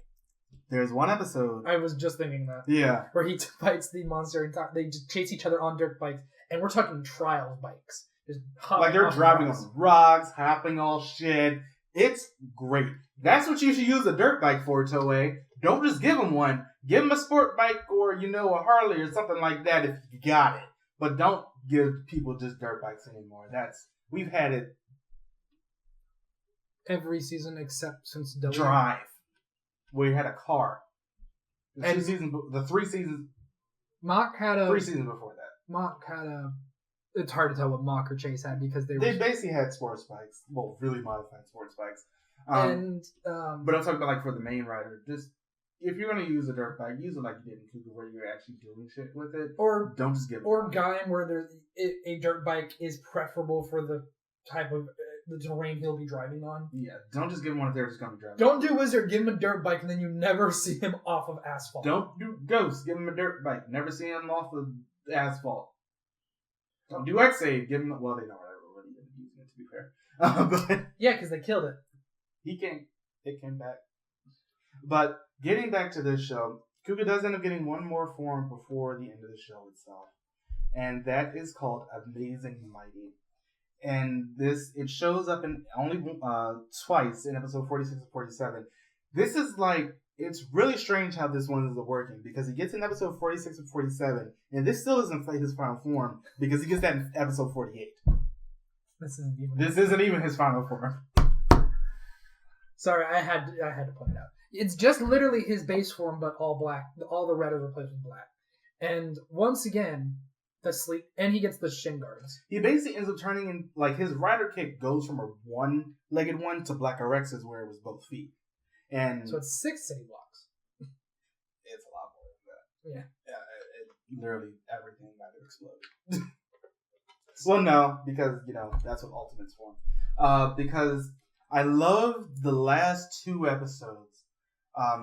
There's one episode. I was just thinking that. Yeah. Where he fights the monster and they just chase each other on dirt bikes. And we're talking trials bikes. Just like they're driving on rocks, hopping all shit. It's great. That's what you should use a dirt bike for, Toei. Don't just give them one. Give them a sport bike or, a Harley or something like that if you got it. But don't give people just dirt bikes anymore. We've had it every season except since Drive, where you had a car. The 3 seasons. Mach had a 3 seasons before that. Mach had a. It's hard to tell what Mach or Chase had because they basically had sports bikes. Well, really modified sports bikes. But I'm talking about like for the main rider. Just if you're gonna use a dirt bike, use it like you did in Kuuga, where you're actually doing shit with it. Or don't just give it. Or Gaim, where there's a dirt bike is preferable for the type of the terrain he'll be driving on. Yeah, don't just give him one if they're just gonna be driving. Don't do Wizard. Give him a dirt bike, and then you never see him off of asphalt. Don't do Ghost. Give him a dirt bike. Never see him off of asphalt. Don't do Heisei. Give him. Well, they know already using it, to be fair. But yeah, because they killed it. It came back. But getting back to this show, Kuuga does end up getting one more form before the end of the show itself, and that is called Amazing Mighty. And it shows up in only twice in episode 46 and 47. This is like, it's really strange how this one is working, because he gets in episode 46 and 47, and this still isn't his final form, because he gets that in episode 48. This isn't even his final form. Sorry, I had to point it out. It's just literally his base form, but all black. All the red are replaced with black. And once again, and he gets the shin guards. He basically ends up turning in, like, his rider kick goes from a one-legged one to Black RX's, where it was both feet. And so it's 6 city blocks. It's a lot more than that. Yeah. It literally everything about it exploded. Well, no, because, that's what Ultimate's for. Because I love the last 2 episodes.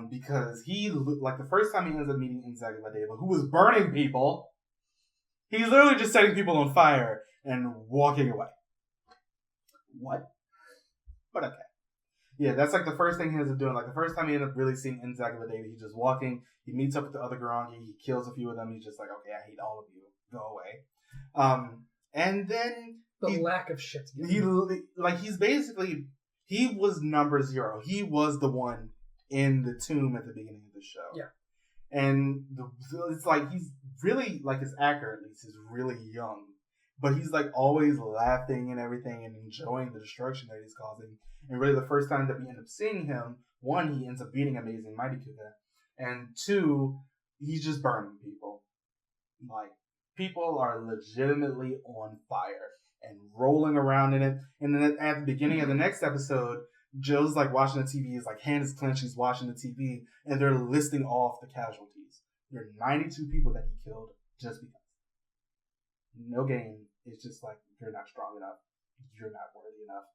Because the first time he ends up meeting Inzaghi Vadeva, who was burning people, he's literally just setting people on fire and walking away. What? But okay. Yeah, that's like the first thing he ends up doing. Like the first time he ended up really seeing Inzaghi Vadeva, he's just walking. He meets up with the other Garangi. He kills a few of them. He's just like, okay, I hate all of you. Go away. And then the lack of shit. He was number 0. He was the one in the tomb at the beginning of the show. Yeah. And it's like he's really, like his actor at least, is really young. But he's like always laughing and everything and enjoying the destruction that he's causing. And really the first time that we end up seeing him, 1, he ends up beating Amazing Mighty Kuuga. And 2, he's just burning people. Like, people are legitimately on fire and rolling around in it. And then at the beginning of the next episode, Joe's like watching the TV, his like hand is clenched, he's watching the TV, and they're listing off the casualties. There are 92 people that he killed just because. No game. It's just like, you're not strong enough. You're not worthy enough.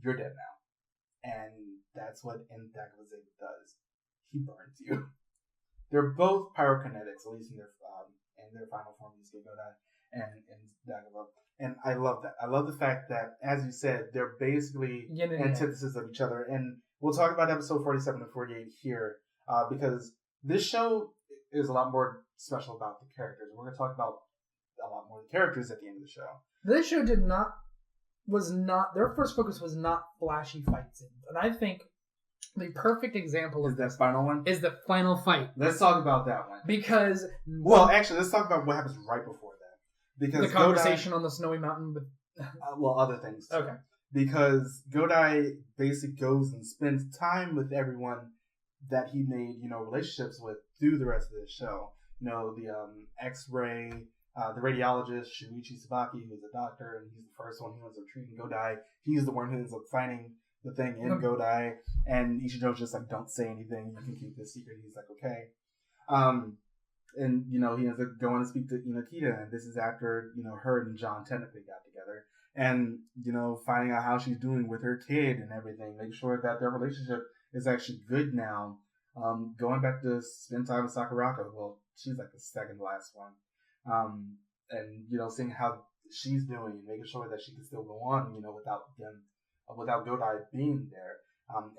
you're dead now. And that's what Endagava does. He burns you. They're both pyrokinetics, at least in their final form, Godai and Endagava. And I love that. I love the fact that, as you said, they're basically antithesis of each other. And we'll talk about episode 47 and 48 here, because this show is a lot more special about the characters. We're going to talk about a lot more of the characters at the end of the show. This show their first focus was not flashy fight scenes. And I think the perfect example is that final one? Is the final fight. Let's talk about that one. Because... Well, actually, let's talk about what happens right before that. Because the conversation on the snowy mountain with... other things too. Okay. Because Godai basically goes and spends time with everyone that he made, relationships with through the rest of the show. The X-ray, the radiologist, Shuichi Sabaki, who's a doctor, and he's the first one who ends up treating Godai. He's the one who ends up finding the thing in Godai, and Ichijo's just like, don't say anything, you can keep this secret. He's like, okay. And, he ends up going to speak to Inokita, and this is after, her and John technically got together. And, finding out how she's doing with her kid and everything, making sure that their relationship is actually good now. Going back to spend time with Sakurako, well, she's like the second last one. And, seeing how she's doing and making sure that she can still go on, without Godai being there.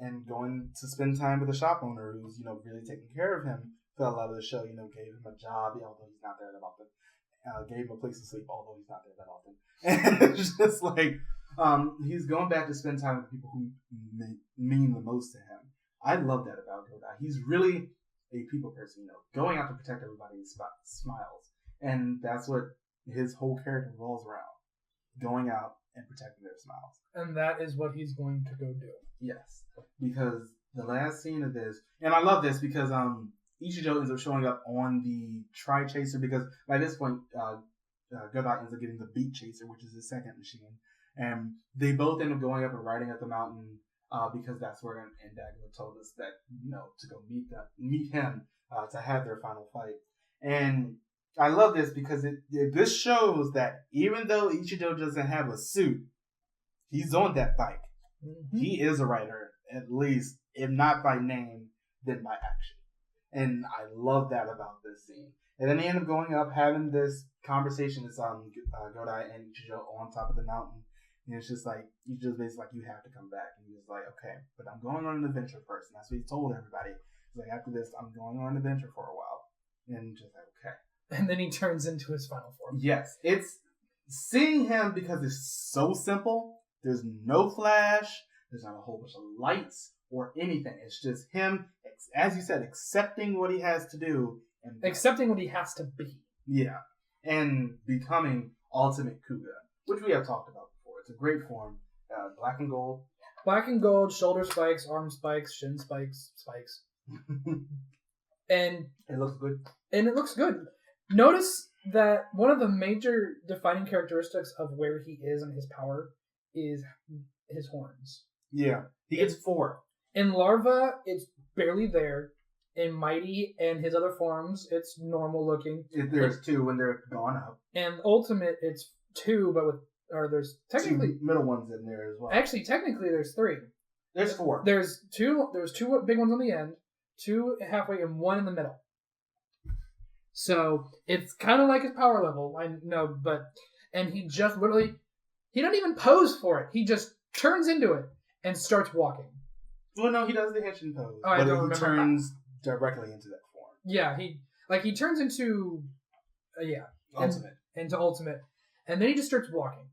And going to spend time with the shop owner who's, really taking care of him for a lot of the show, gave him a job, although he's not there that often. Gave him a place to sleep, although he's not there that often. And it's just like, he's going back to spend time with people who mean the most to him. I love that about Godai. He's really a people person, going out to protect everybody's smiles. And that's what his whole character revolves around. Going out and protecting their smiles. And that is what he's going to go do. Yes. Because the last scene of this, and I love this because Ichijo ends up showing up on the Tri-Chaser, because by this point, Godai ends up getting the Beat Chaser, which is his second machine. And they both end up going up and riding up the mountain, because that's where Endagava told us that, to go meet him, to have their final fight. And I love this because this shows that even though Ichijo doesn't have a suit, he's on that bike. Mm-hmm. He is a rider, at least, if not by name, then by action. And I love that about this scene. And then they end up going up, having this conversation. It's Godai and Ichijo on top of the mountain. And it's just like, Ichijo's basically like, you have to come back. And he's like, okay, but I'm going on an adventure first. And that's what he told everybody. He's like, after this, I'm going on an adventure for a while. And just like, okay. And then he turns into his final form. Yes. It's seeing him, because it's so simple. There's no flash. There's not a whole bunch of lights or anything. It's just him, as you said, accepting what he has to do. And accepting what he has to be. Yeah. And becoming Ultimate Kuuga, which we have talked about before. It's a great form. Black and gold. Black and gold, shoulder spikes, arm spikes, shin spikes. And it looks good. And it looks good. Notice that one of the major defining characteristics of where he is and his power is his horns. Yeah. He gets 4. In Larva, it's barely there. In Mighty and his other forms, it's normal looking. There's 2 when they're gone up. And Ultimate, it's 2, but there's technically 2 middle ones in there as well. Actually, technically, there's 3. There's 4. There's 2 big ones on the end, 2 halfway, and 1 in the middle. So it's kind of like his power level. I know, and he just literally, he doesn't even pose for it. He just turns into it and starts walking. Well, no, he does the Henshin pose, but he turns directly into that form. Yeah, he turns into Ultimate. Into Ultimate, and then he just starts walking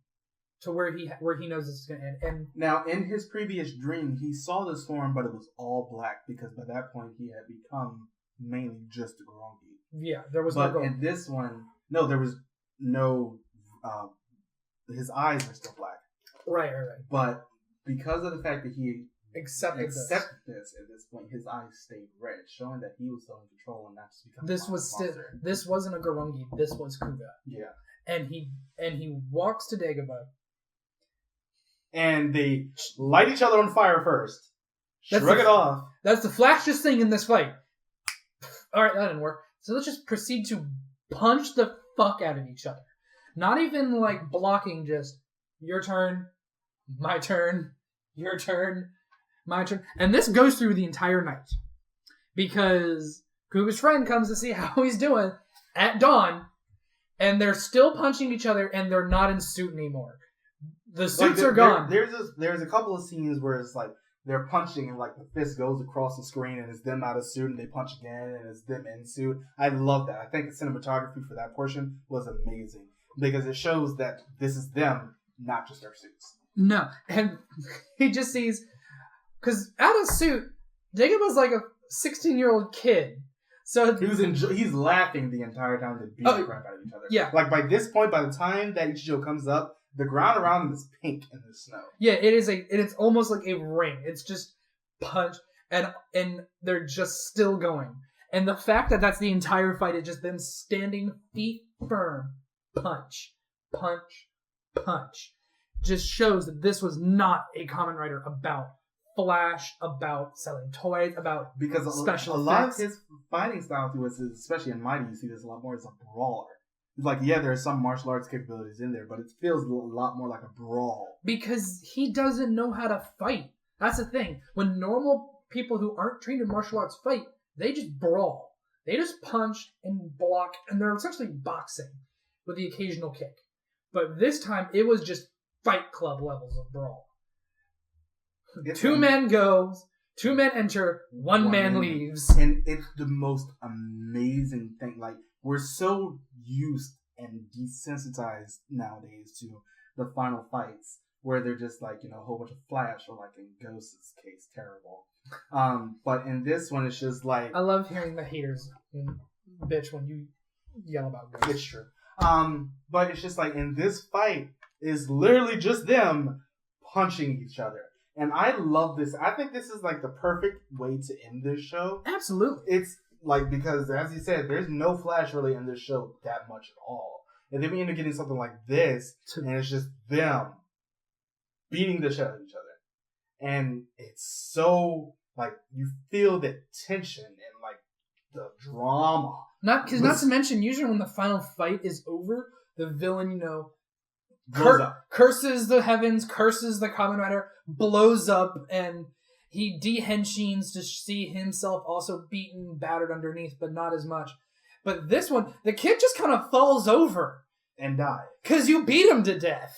to where he knows this is going to end. And now, in his previous dream, he saw this form, but it was all black, because by that point he had become mainly just a Gorongi. Yeah, there was but no. But in this one, no, there was no. His eyes were still black. Right. But because of the fact that he accepted this at this point, his eyes stayed red, showing that he was still in control and not just becoming. This wasn't a Gorongi. This was Kuuga. Yeah. And he walks to Dagobah. And they light each other on fire first. Shrug it off. That's the flashiest thing in this fight. All right, that didn't work. So let's just proceed to punch the fuck out of each other. Not even like blocking, just your turn, my turn, your turn, my turn. And this goes through the entire night. Because Kuuga's friend comes to see how he's doing at dawn, and they're still punching each other, and they're not in suit anymore. The suits are gone. There's a couple of scenes where it's like they're punching and like the fist goes across the screen and it's them out of suit and they punch again and it's them in suit. I love that. I think the cinematography for that portion was amazing because it shows that this is them, not just their suits. No, and he just sees, because out of suit, Jacob was like a 16-year-old kid. So he's laughing the entire time to beat the crap out of each other. Yeah. Like by this point, by the time that Ichijo comes up, the ground around him is pink in the snow. Yeah, it's almost like a ring. It's just punch, and they're just still going. And the fact that that's the entire fight is just them standing feet firm, punch, punch, punch, just shows that this was not a Kamen Rider about flash, about selling toys, about special effects. A lot of his fighting style to us, especially in Mighty, you see this a lot more as a brawler. It's like, yeah, there are some martial arts capabilities in there, but it feels a lot more like a brawl. Because he doesn't know how to fight. That's the thing. When normal people who aren't trained in martial arts fight, they just brawl. They just punch and block, and they're essentially boxing with the occasional kick. But this time, it was just Fight Club levels of brawl. Two men goes, 2 men enter, one man leaves. And it's the most amazing thing. Like, we're so used and desensitized nowadays to the final fights where they're just like, a whole bunch of flash, or like in Ghost's case, terrible. But in this one, it's just like... I love hearing the haters bitch when you yell about Ghost. It's true. But it's just like, in this fight, is literally just them punching each other. And I love this. I think this is like the perfect way to end this show. Absolutely. It's like, because as you said, there's no flash really in this show that much at all. And then we end up getting something like this, and it's just them beating the shit out of each other. And it's so, like, you feel the tension and, like, the drama. Not to mention, usually when the final fight is over, the villain, curses the heavens, curses the Kamen Rider, blows up, and he de-henshins to see himself also beaten, battered underneath, but not as much. But this one, the kid just kind of falls over. And dies. Because you beat him to death.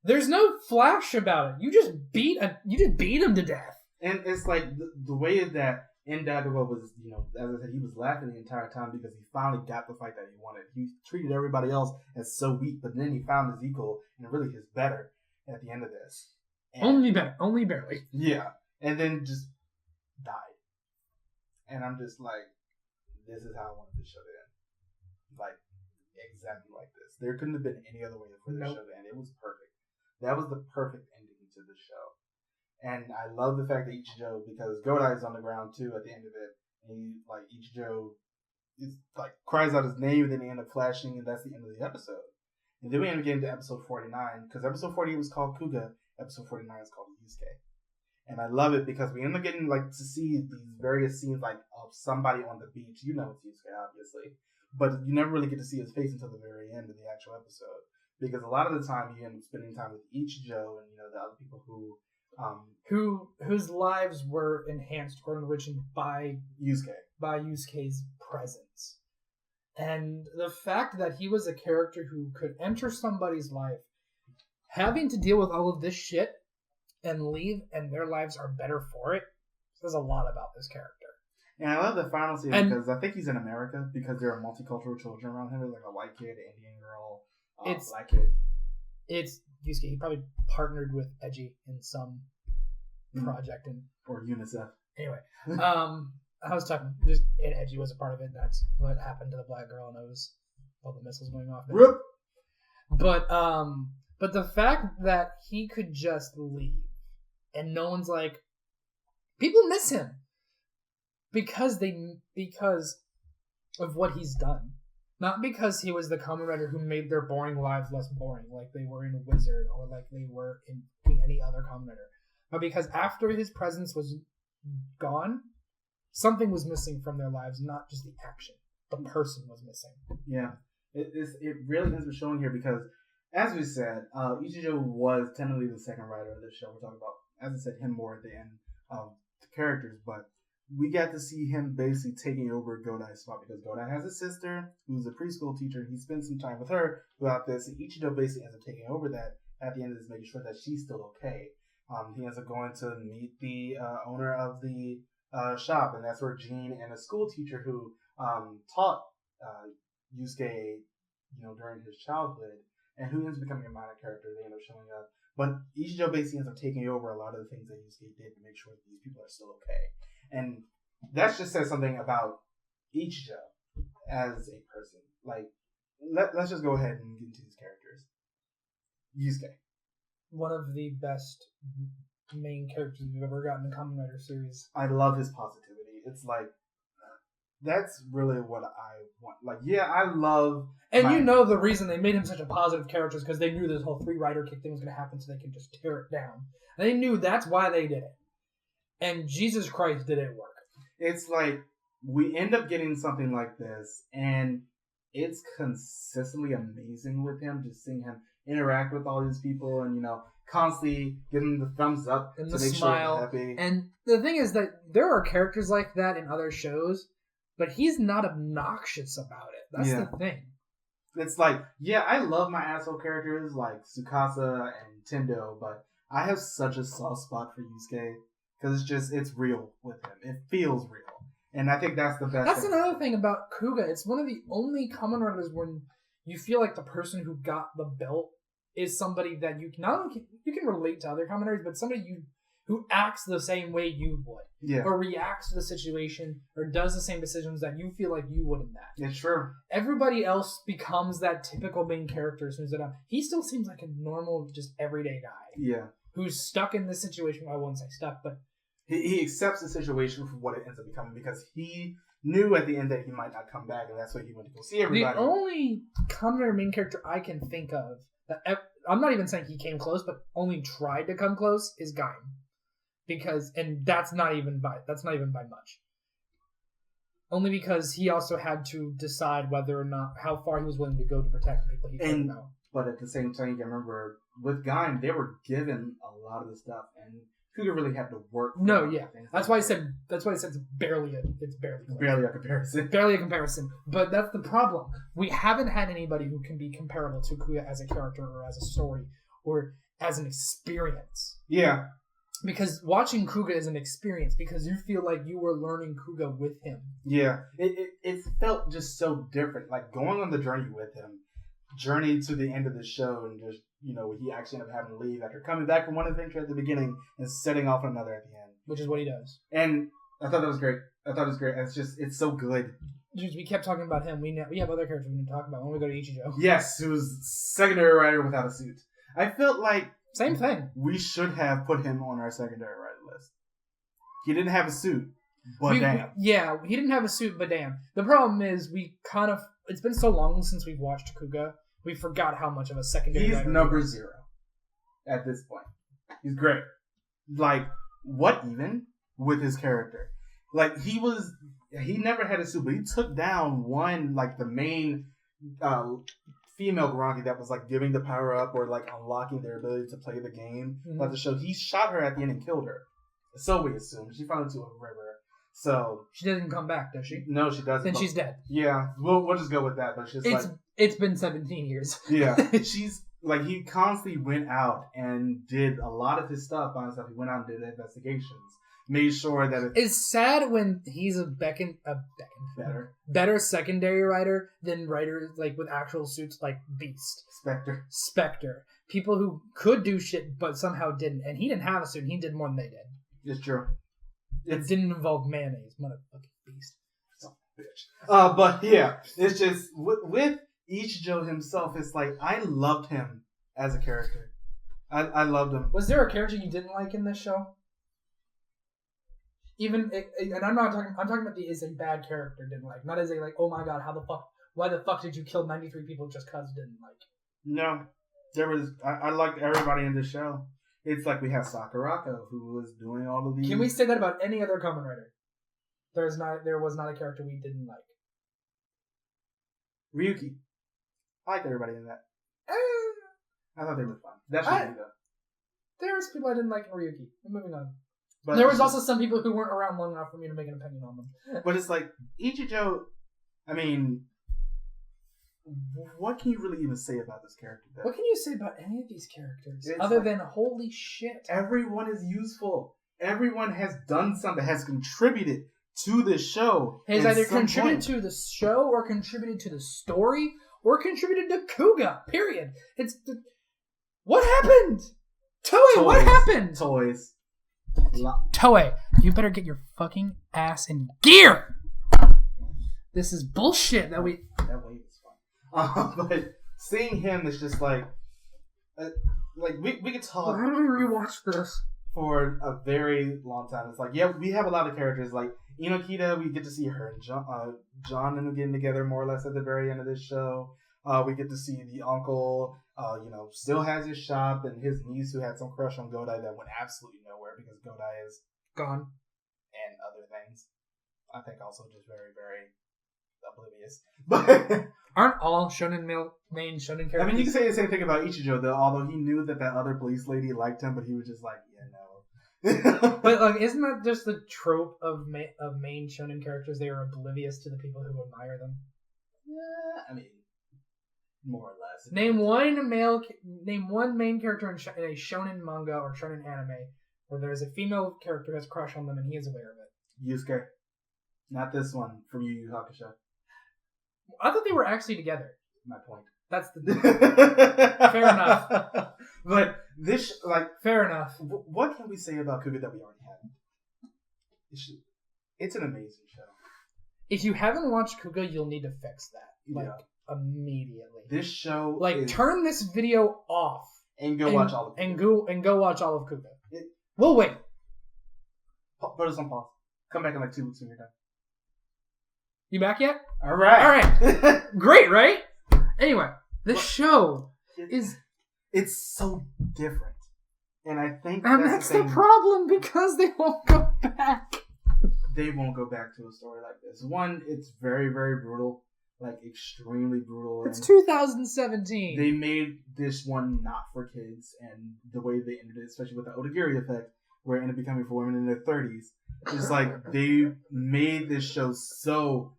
There's no flash about it. You just beat him to death. And it's like, the way that Indagawa was, as I said, he was laughing the entire time because he finally got the fight that he wanted. He treated everybody else as so weak, but then he found his equal and really his better at the end of this. And, only barely. Yeah. And then just died. And I'm just like, this is how I wanted this show to end. Like, exactly like this. There couldn't have been any other way for this show to end. It was perfect. That was the perfect ending to the show. And I love the fact that Ichijo, because Godai is on the ground too at the end of it, and Ichijo is like cries out his name, and then they end up flashing, and that's the end of the episode. And then we end up getting to episode 49, because episode 48 was called Kuuga, episode 49 is called Yusuke. And I love it because we end up getting to see these various scenes of somebody on the beach. You know it's Yusuke, obviously. But you never really get to see his face until the very end of the actual episode. Because a lot of the time you end up spending time with Ichijo and the other people whose lives were enhanced or enriched by Yusuke's presence. And the fact that he was a character who could enter somebody's life, having to deal with all of this shit, and leave, and their lives are better for it, says a lot about this character. And I love the final scene because I think he's in America because there are multicultural children around him. There's like a white kid, an Indian girl, black kid. It's Yusuke. He probably partnered with Edgy in some project or UNICEF. Anyway, I was talking and Edgy was a part of it. That's what happened to the black girl, and it was all the missiles going off. Rip. But the fact that he could just leave, and no one's like, people miss him because of what he's done. Not because he was the Kamen Rider who made their boring lives less boring, like they were in Wizard or like they were in any other Kamen Rider. But because after his presence was gone, something was missing from their lives, not just the action. The person was missing. Yeah. It really ends up showing here because, as we said, Ichijo was technically the second rider of this show. We're talking about as I said, him more at the end of the characters, but we got to see him basically taking over Godai's spot because Godai has a sister who's a preschool teacher. He spends some time with her throughout this, and Ichijo basically ends up taking over that at the end, is making sure that she's still okay. He ends up going to meet the owner of the shop, and that's where Gene and a school teacher who taught Yusuke, during his childhood, and who ends up becoming a minor character. They end up showing up, but Ichijo basically ends up taking over a lot of the things that Yusuke did to make sure that these people are still okay. And that just says something about Ichijo as a person. Like, let's just go ahead and get into these characters. Yusuke. One of the best main characters we've ever gotten in the Kamen Rider series. I love his positivity. It's like, that's really what I want. Like, yeah, I love... And the reason they made him such a positive character is because they knew this whole 3-rider kick thing was going to happen, so they could just tear it down. And they knew that's why they did it. And Jesus Christ, did it work. It's like, we end up getting something like this, and it's consistently amazing with him, just seeing him interact with all these people and, constantly giving the thumbs up and to the make smile. sure they're happy. And the thing is that there are characters like that in other shows, but he's not obnoxious about it. That's the thing. It's like, yeah, I love my asshole characters like Tsukasa and Tendo, but I have such a soft spot for Yusuke because it's real with him. It feels real. And I think that's the best. That's another thing about Kuuga. It's one of the only Kamen Riders when you feel like the person who got the belt is somebody that you can relate to other Kamen Riders, but somebody who acts the same way you would. Yeah. Or reacts to the situation, or does the same decisions that you feel like you would in that. It's true. Everybody else becomes that typical main character as soon as they're done. He still seems like a normal, just everyday guy. Yeah. Who's stuck in this situation. Well, I won't say stuck, but... He accepts the situation for what it ends up becoming because he knew at the end that he might not come back, and that's why he went to go see everybody. The only Kamen Rider main character I can think of, I'm not even saying he came close, but only tried to come close, is Gaim. And that's not even by much. Only because he also had to decide whether or not how far he was willing to go to protect the people he cared about. But at the same time, you can remember with Gaim, they were given a lot of the stuff, and Kuuga really had to work. That's why I said it's barely a comparison. Barely a comparison. But that's the problem. We haven't had anybody who can be comparable to Kuuga as a character or as a story or as an experience. Yeah. Because watching Kuuga is an experience because you feel like you were learning Kuuga with him. Yeah. It felt just so different. Like going on the journey with him. Journey to the end of the show and just, he actually ended up having to leave after coming back from one adventure at the beginning and setting off another at the end. Which is what he does. And I thought that was great. It's so good. We kept talking about him. We have other characters we need to talk about when we go to Ichijo. Yes, who's secondary rider without a suit. I felt like same thing. We should have put him on our secondary rider list. He didn't have a suit, but damn. Yeah, he didn't have a suit, but damn. The problem is it's been so long since we've watched Kuuga, we forgot how much of a secondary rider he's number 0 at this point. He's great. Like, what even with his character? Like, he never had a suit, but he took down one, like, the main female Granki that was like giving the power up or like unlocking their ability to play the game. Mm-hmm. But the show, he shot her at the end and killed her. So we assume she fell into a river. So she doesn't come back, does she? No, she doesn't. Then she's dead. Yeah, we'll just go with that. But it's been 17 years. Yeah, she's like he constantly went out and did a lot of his stuff by himself. He went out and did investigations. Made sure that it's sad when he's a better secondary rider than riders like with actual suits like Beast, Spectre, people who could do shit but somehow didn't, and he didn't have a suit. And he did more than they did. It's true. It didn't involve mayonnaise, motherfucking Beast. Son of a bitch. But yeah, it's just with Ichijo himself. It's like I loved him as a character. I loved him. Was there a character you didn't like in this show? And I'm talking about as a bad character didn't like, not as a like, oh my god, why the fuck did you kill 93 people just cause didn't like? No, I liked everybody in the show. It's like we have Sakurako who was doing all of these. Can we say that about any other Kamen Rider? There was not a character we didn't like. Ryuki, I liked everybody in that. I thought they were fun. That's Ryuki though. There's people I didn't like in Ryuki. Moving on. But There was also some people who weren't around long enough for me to make an opinion on them. But it's like, Ichijo, I mean, what can you really even say about this character? What can you say about any of these characters? It's Other like- than, holy shit. Everyone is useful. Everyone has done something, has contributed to this show. Has at either some contributed point. to the show or contributed to the story or contributed to Kuuga. Period. What happened? Toei, what Toys. happened? Toys. Toei, you better get your fucking ass in gear. This is bullshit that we. That wave is fun. But seeing him is just like we could talk How do we rewatch this? for a very long time. It's like, yeah, we have a lot of characters like Inokita. We get to see her and John and them getting together more or less at the very end of this show. We get to see the uncle, still has his shop, and his niece who had some crush on Godai that went absolutely nowhere because Godai is Gone. and other things. I think also just very, very oblivious. But Aren't all main shonen characters? I mean, you can say the same thing about Ichijo, though. Although he knew that other police lady liked him, but he was just like, yeah, no. But like, isn't that just the trope of main shonen characters? They are oblivious to the people who admire them. Yeah, I mean, more or less. Name one main character in a shonen manga or shonen anime where there's a female character who has a crush on them and he is aware of it. Yusuke. Not this one from Yu Yu Hakusho. I thought they were actually together. My point. That's the fair enough. But this, Fair enough. what can we say about Kuuga that we already haven't? It's an amazing show. If you haven't watched Kuuga, you'll need to fix that. Immediately. This show is, turn this video off and go watch all of it. and go watch all of Kuuga. It- We'll wait. Put us on pause. Come back in 2 weeks when you're done. You back yet? All right. Great, right? Anyway, this show is, It's so different. And I think and that's that's the problem because they won't go back. They won't go back to a story like this. One, it's very, very brutal. Extremely brutal. It's and 2017. They made this one not for kids, and the way they ended it, especially with the Odagiri effect, where it ended up becoming for women in their 30s. It's like they made this show so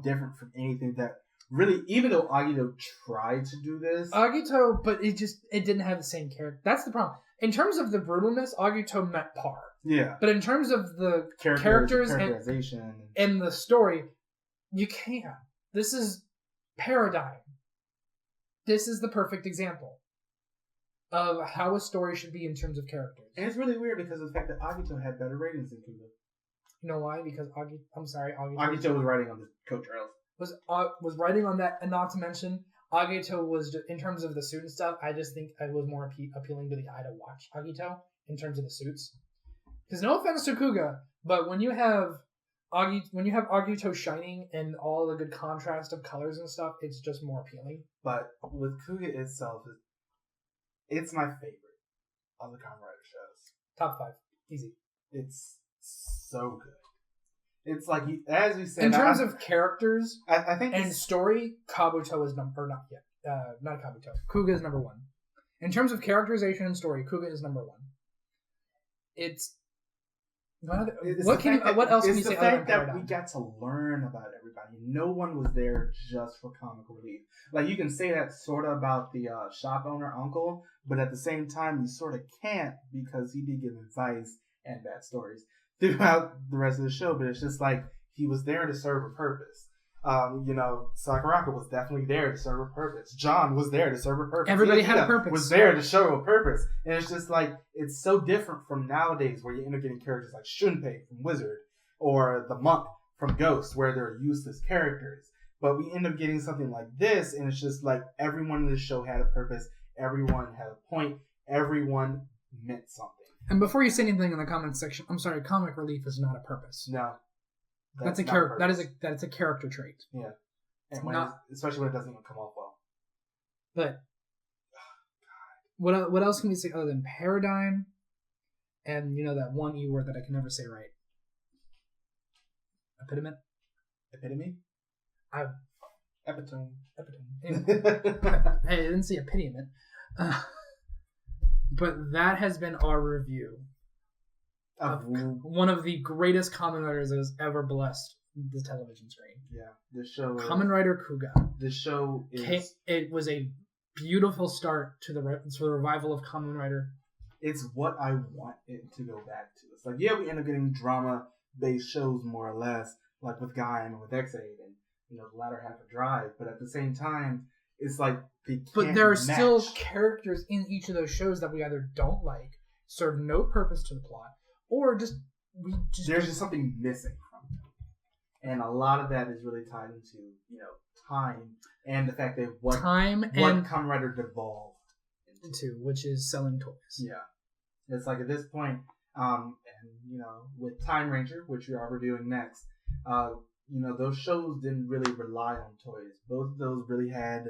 different from anything that really, even though Agito tried to do this. Agito, but it didn't have the same character. That's the problem. In terms of the brutalness, Agito met par. Yeah. But in terms of the characters characterization and the story, you can't. This is Paradigm. This is the perfect example of how a story should be in terms of characters. And it's really weird because of the fact that Agito had better ratings than Kuuga. You know why? Because Agito Agito was writing on the coattails. was writing on that, and not to mention, Agito was, in terms of the suit and stuff, I just think it was more appealing to the eye to watch Agito in terms of the suits. Because no offense to Kuuga, but when you have Agito shining and all the good contrast of colors and stuff, it's just more appealing. But with Kuuga itself, it's my favorite of the Kamen Rider shows. Top 5. Easy. It's so good. It's like, as we said... In terms of characters I think and story, Kabuto is not Kabuto. Kuuga is number 1. In terms of characterization and story, Kuuga is number 1. It's... What else can you say? It's the fact that we got to learn about everybody. No one was there just for comic relief. You can say that sort of about the shop owner uncle, but at the same time, you sort of can't because he did give advice and bad stories throughout the rest of the show. But it's just he was there to serve a purpose. Sakurako was definitely there to serve a purpose. John was there to serve a purpose. Everybody had a purpose. Was there to show a purpose. And it's just it's so different from nowadays where you end up getting characters like Shunpei from Wizard or the monk from Ghost where they're useless characters. But we end up getting something like this and it's just everyone in the show had a purpose. Everyone had a point. Everyone meant something. And before you say anything in the comments section, I'm sorry, comic relief is not a purpose. No. That's a character. That is a character trait. Yeah, and especially when it doesn't even come off well. But what else can we say other than Paradigm, and that one E word that I can never say right? Epitome. Epitome. Epitome. Anyway. Hey, I didn't say epitome. But that has been our review of one of the greatest Kamen Riders that has ever blessed the television screen. Yeah, this show. Kamen Rider Kuuga. This show is. It was a beautiful start to the revival of Kamen Rider. It's what I want it to go back to. It's like, yeah, we end up getting drama-based shows more or less, like with Gaim and with X8 and the latter half of Drive. But at the same time, it's like But there are still characters in each of those shows that we either don't like, serve no purpose to the plot, or there's just something missing from them. And a lot of that is really tied into time and the fact that what Kamen Rider devolved into, which is selling toys. Yeah, it's like at this point, and with Time Ranger, which we are reviewing next, those shows didn't really rely on toys. Both of those really had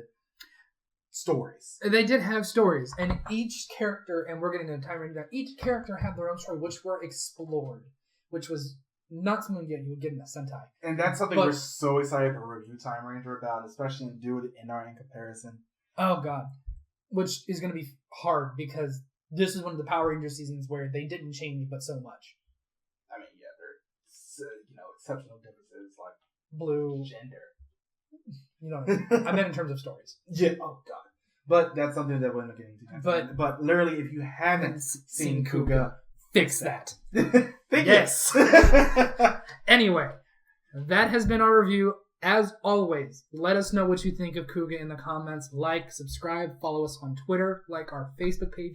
stories. They did have stories, and each character, and we're getting to Time Ranger, each character had their own story, which were explored, which was not something you would get in a Sentai. And that's something we're so excited to review Time Ranger about, especially and do it in comparison. Oh, God. Which is going to be hard, because this is one of the Power Ranger seasons where they didn't change but so much. I mean, yeah, they're, exceptional differences, like blue, gender. You know what I mean? I meant in terms of stories. Yeah. Oh, God. But that's something that we'll end up getting to. But literally, if you haven't seen Kuuga, fix that. Yes. Anyway, that has been our review. As always, let us know what you think of Kuuga in the comments. Like, subscribe, follow us on Twitter, like our Facebook page.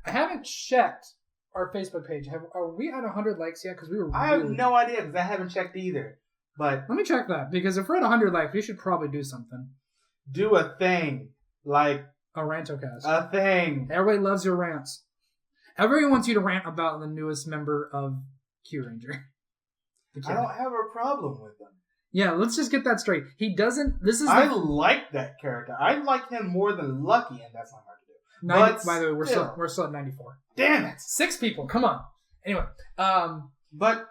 I haven't checked our Facebook page. Are we at 100 likes yet? Because I have no idea, because I haven't checked either. But let me check that, because if we're at 100 likes, we should probably do something. Do a thing. Like a Rantocast. A thing. Everybody loves your rants. Everybody wants you to rant about the newest member of Q Ranger. I don't have a problem with them. Yeah, let's just get that straight. He doesn't. I like that character. I like him more than Lucky, and that's not hard to do. By the way, we're still at 94. Damn it! 6 people. Come on. Anyway, but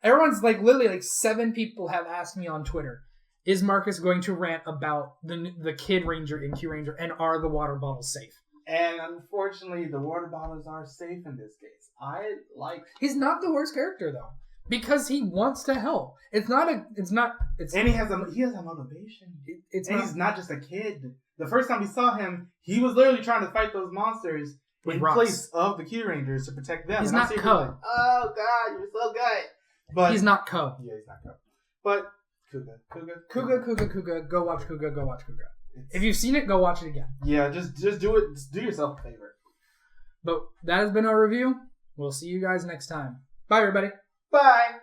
everyone's literally 7 people have asked me on Twitter, is Marcus going to rant about the Kid Ranger in Q Ranger, and are the water bottles safe? And unfortunately, the water bottles are safe in this case. He's not the worst character though, because he wants to help. And he has a motivation. He's not just a kid. The first time we saw him, he was literally trying to fight those monsters in place of the Q Rangers to protect them. He's not Ko. Oh God, you're so good. But he's not Ko. Yeah, he's not Ko. But Kuuga. Go watch Kuuga. If you've seen it, go watch it again. Yeah, just do it. Just do yourself a favor. But that has been our review. We'll see you guys next time. Bye, everybody. Bye.